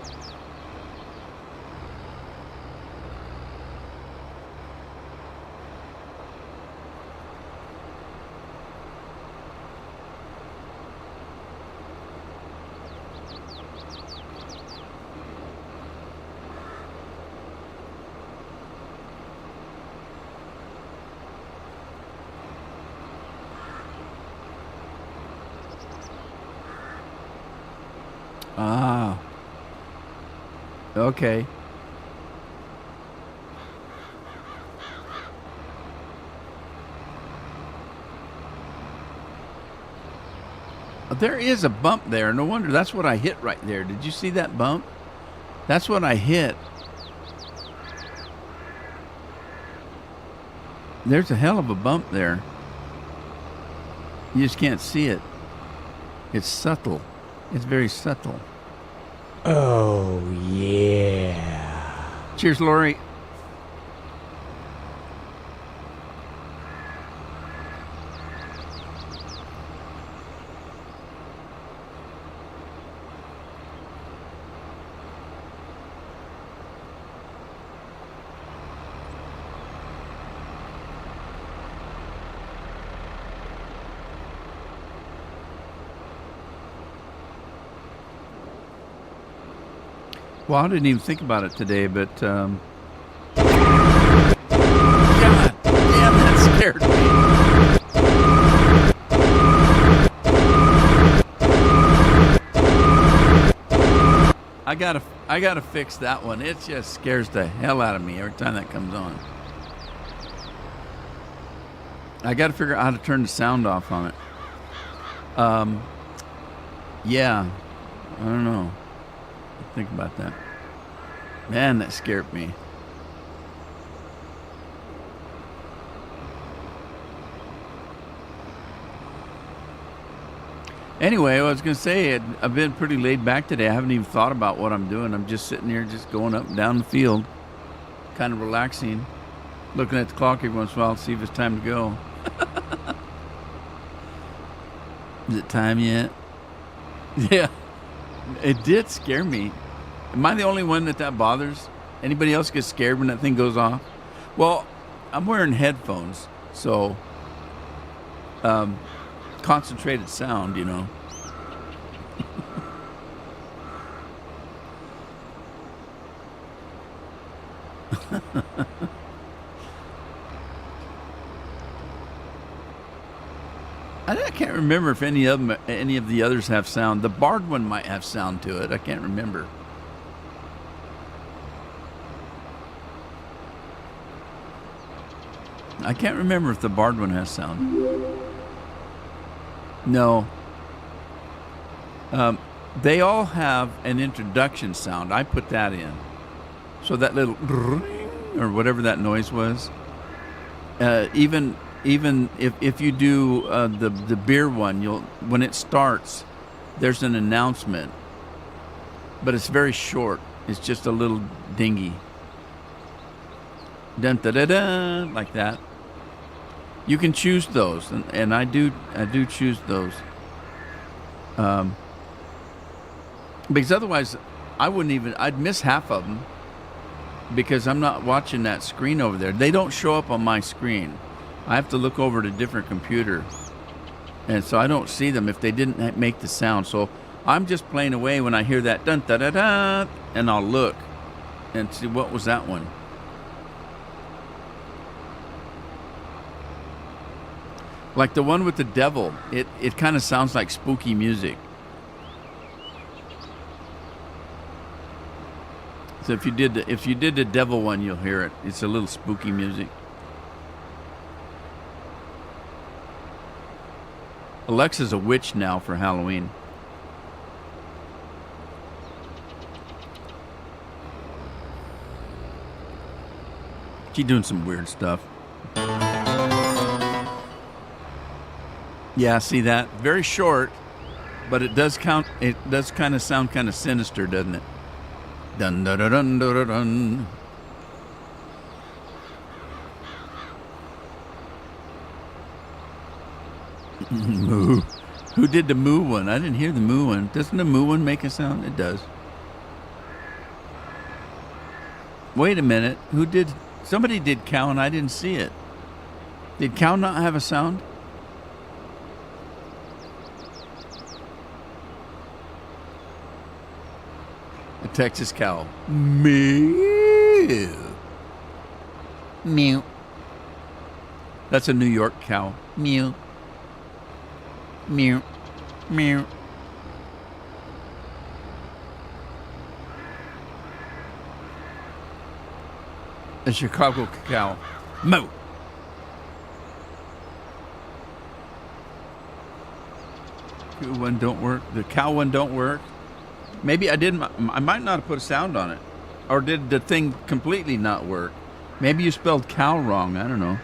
Ah. Okay. There is a bump there. No wonder. That's what I hit right there. Did you see that bump? That's what I hit. There's a hell of a bump there. You just can't see it. It's subtle. It's very subtle. Oh, yeah. Cheers, Lori. Well, I didn't even think about it today, but God damn, that scared me. I gotta fix that one. It just scares the hell out of me every time that comes on. I gotta figure out how to turn the sound off on it. Yeah, I don't know. Think about that. Man, that scared me. Anyway, I was going to say, I've been pretty laid back today. I haven't even thought about what I'm doing. I'm just sitting here, just going up and down the field, kind of relaxing, looking at the clock every once in a while to see if it's time to go. Is it time yet? Yeah. It did scare me. Am I the only one that bothers? Anybody else gets scared when that thing goes off? Well, I'm wearing headphones, so concentrated sound, you know. I can't remember if any of the others have sound. The Bard one might have sound to it. I can't remember. I can't remember if the Bard one has sound. No. They all have an introduction sound. I put that in. So that little or whatever that noise was. Even if you do the beer one, when it starts, there's an announcement, but it's very short. It's just a little dingy, dun da da da, like that. You can choose those, and I do choose those, because otherwise I'd miss half of them because I'm not watching that screen over there. They don't show up on my screen. I have to look over at a different computer, and so I don't see them if they didn't make the sound. So I'm just playing away when I hear that dun da da da, and I'll look and see what was that one. Like the one with the devil, it kind of sounds like spooky music. So if you did the devil one, you'll hear it. It's a little spooky music. Alexa's a witch now for Halloween. She's doing some weird stuff. Yeah, see that? Very short, But it does count. It does kind of sound kind of sinister, doesn't it? Dun dun dun dun dun dun. Moo. Who did the moo one? I didn't hear the moo one. Doesn't the moo one make a sound? It does. Wait a minute. Who did? Somebody did cow and I didn't see it. Did cow not have a sound? A Texas cow. Meow. Meow. That's a New York cow. Meow. Meow. Meow. A Chicago cow. Moo. The one don't work. The cow one don't work. Maybe I didn't. I might not have put a sound on it, or did the thing completely not work? Maybe you spelled cow wrong. I don't know.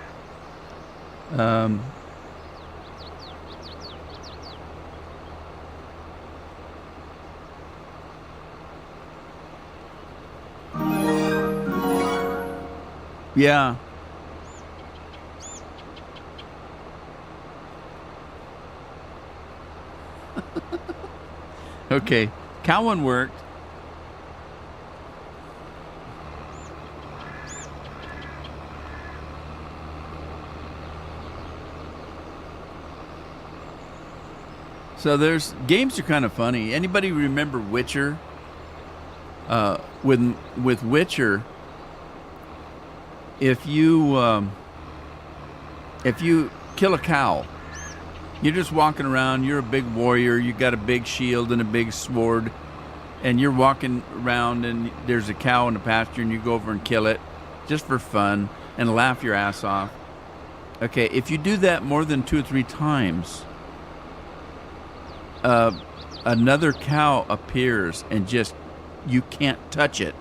Yeah. Okay. Cow one worked. So there's games are kind of funny. Anybody remember Witcher? With Witcher, if you kill a cow, you're just walking around. You're a big warrior. You got a big shield and a big sword, and you're walking around. And there's a cow in the pasture, and you go over and kill it, just for fun and laugh your ass off. Okay, if you do that more than 2 or 3 times, another cow appears and just you can't touch it,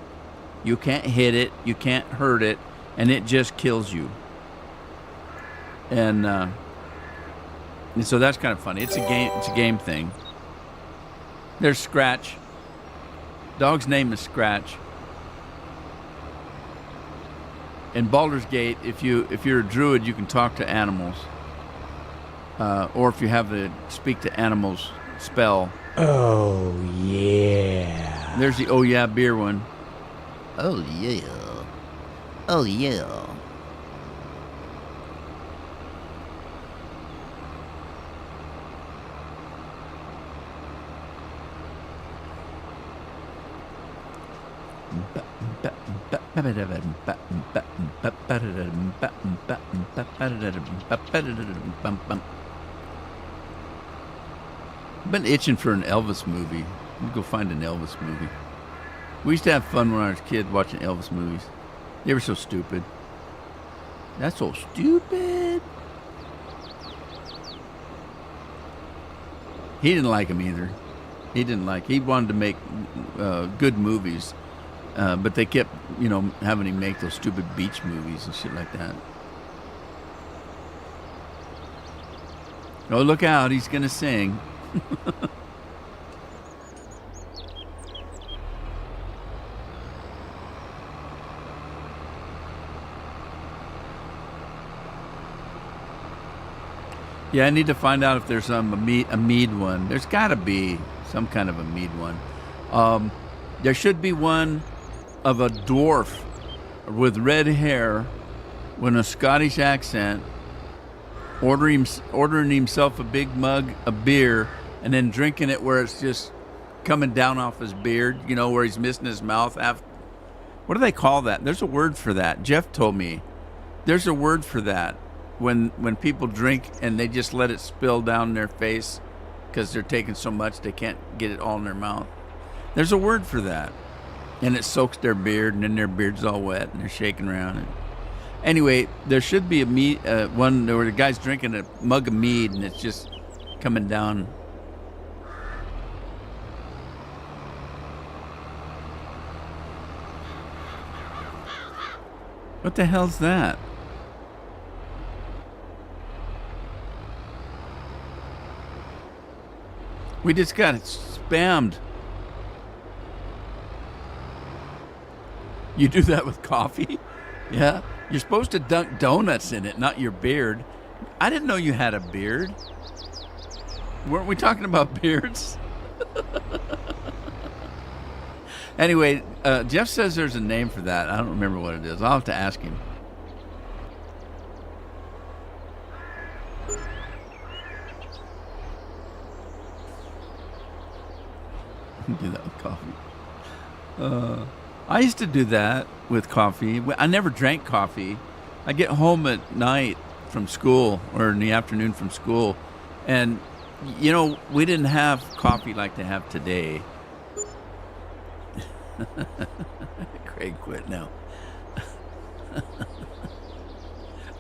you can't hit it, you can't hurt it, and it just kills you. And so that's kind of funny. It's a game. It's a game thing. There's Scratch. Dog's name is Scratch. In Baldur's Gate, if you're a druid, you can talk to animals, or if you have the speak to animals spell. Oh yeah. There's the oh yeah beer one. Oh yeah. Oh yeah. I've been itching for an Elvis movie. Let me go find an Elvis movie. We used to have fun when I was a kid watching Elvis movies. They were so stupid. That's so stupid. He didn't like them either. He wanted to make good movies, but they kept, having him make those stupid beach movies and shit like that. Oh, look out! He's gonna sing. Yeah, I need to find out if there's a mead one. There's got to be some kind of a mead one. There should be one of a dwarf with red hair with a Scottish accent ordering himself a big mug of beer and then drinking it where it's just coming down off his beard, where he's missing his mouth. What do they call that? There's a word for that. Jeff told me. There's a word for that. When people drink and they just let it spill down their face because they're taking so much they can't get it all in their mouth. There's a word for that. And it soaks their beard, and then their beard's all wet, and they're shaking around. And anyway, there should be a one where the guy's drinking a mug of mead, and it's just coming down. What the hell's that? We just got spammed. You do that with coffee? Yeah. You're supposed to dunk donuts in it, not your beard. I didn't know you had a beard. Weren't we talking about beards? Anyway, Jeff says there's a name for that. I don't remember what it is. I'll have to ask him. Do that with coffee. I used to do that with coffee. I never drank coffee. I get home at night from school or in the afternoon from school, and you know, we didn't have coffee like they have today. Craig quit now.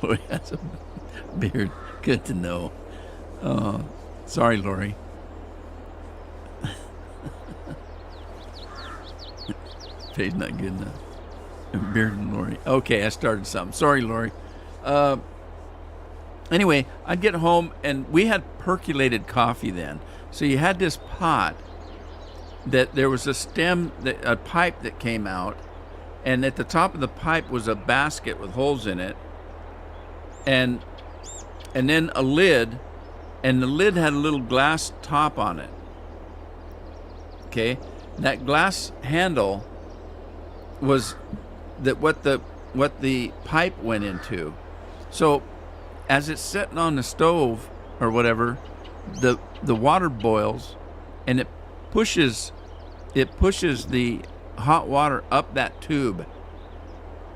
Lori has a beard. Good to know. Sorry, Lori. Pay's not good enough. Beard and Lori. Okay, I started something. Sorry, Lori. Anyway, I'd get home and we had percolated coffee then. So you had this pot that there was a stem, a pipe that came out, and at the top of the pipe was a basket with holes in it, and then a lid, and the lid had a little glass top on it. Okay, that glass handle was that what the pipe went into. So as it's sitting on the stove or whatever, the water boils, and it pushes the hot water up that tube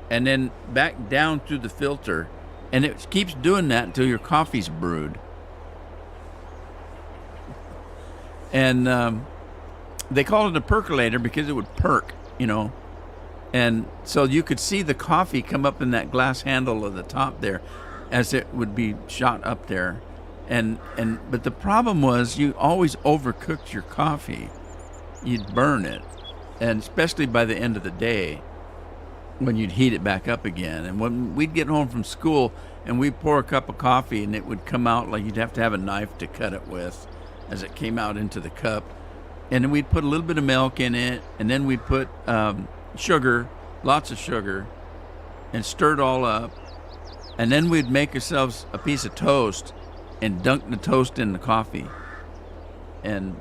and then back down through the filter, and it keeps doing that until your coffee's brewed. And they called it a percolator because it would perk, you know. And so you could see the coffee come up in that glass handle at the top there as it would be shot up there. But the problem was you always overcooked your coffee. You'd burn it, and especially by the end of the day when you'd heat it back up again. And when we'd get home from school and we'd pour a cup of coffee, and it would come out like you'd have to have a knife to cut it with as it came out into the cup. And then we'd put a little bit of milk in it, and then we'd put sugar, lots of sugar, and stir it all up. And then we'd make ourselves a piece of toast and dunk the toast in the coffee. And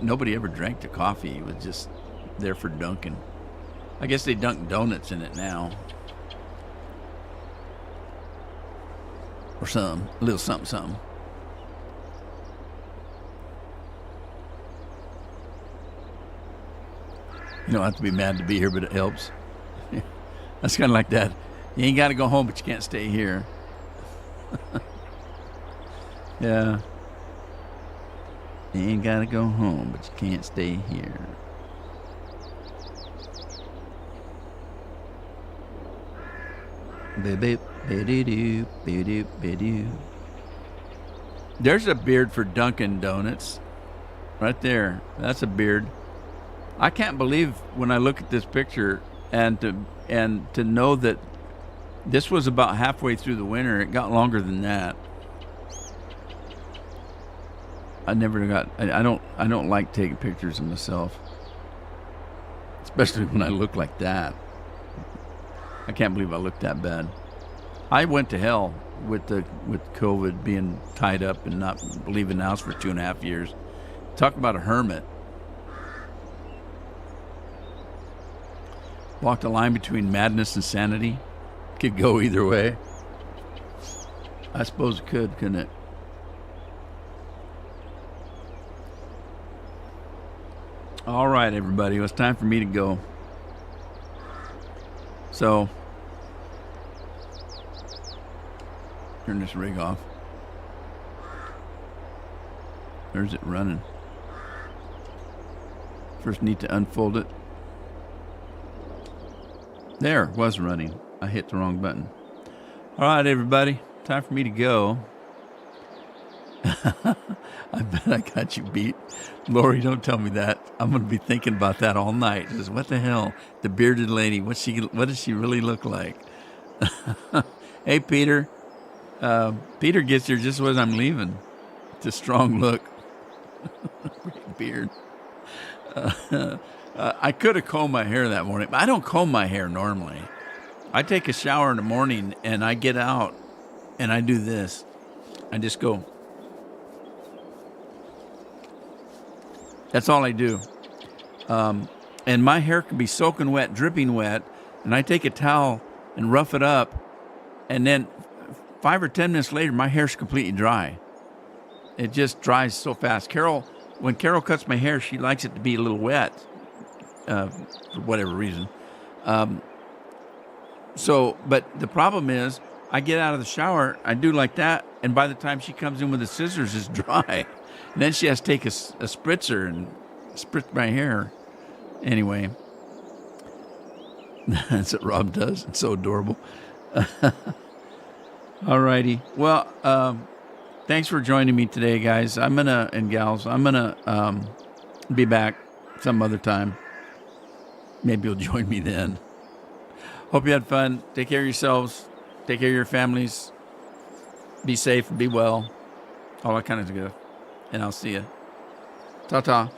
nobody ever drank the coffee. It was just there for dunking. I guess they dunk donuts in it now. Or a little something. You don't have to be mad to be here, but it helps. That's kind of like that. You ain't got to go home, but you can't stay here. Yeah. You ain't got to go home, but you can't stay here. There's a beard for Dunkin' Donuts. Right there. That's a beard. I can't believe when I look at this picture and to know that this was about halfway through the winter. It got longer than that. I don't like taking pictures of myself, especially when I look like that. I can't believe I look that bad. I went to hell with COVID, being tied up and not leaving the house for 2.5 years. Talk about a hermit. Walked a line between madness and sanity. Could go either way. I suppose it could, couldn't it? All right, everybody. Well, it's time for me to go. So, turn this rig off. There's it running. First need to unfold it. There, it was running. I hit the wrong button. All right, everybody. Time for me to go. I bet I got you beat. Lori, don't tell me that. I'm going to be thinking about that all night. Just, what the hell? The bearded lady. What does she really look like? Hey, Peter. Peter gets here just as I'm leaving. It's a strong look. Great beard. I could have combed my hair that morning, but I don't comb my hair normally. I take a shower in the morning and I get out and I do this. I just go. That's all I do. And my hair can be soaking wet, dripping wet, and I take a towel and rough it up, and then 5 or 10 minutes later, my hair's completely dry. It just dries so fast. When Carol cuts my hair, she likes it to be a little wet, for whatever reason. But the problem is, I get out of the shower, I do like that, and by the time she comes in with the scissors, it's dry. And then she has to take a spritzer and spritz my hair. Anyway, that's what Rob does. It's so adorable. All righty. Well, thanks for joining me today, guys. And gals, I'm gonna be back some other time. Maybe you'll join me then. Hope you had fun. Take care of yourselves. Take care of your families. Be safe. Be well. All that kind of stuff. And I'll see you. Ta-ta.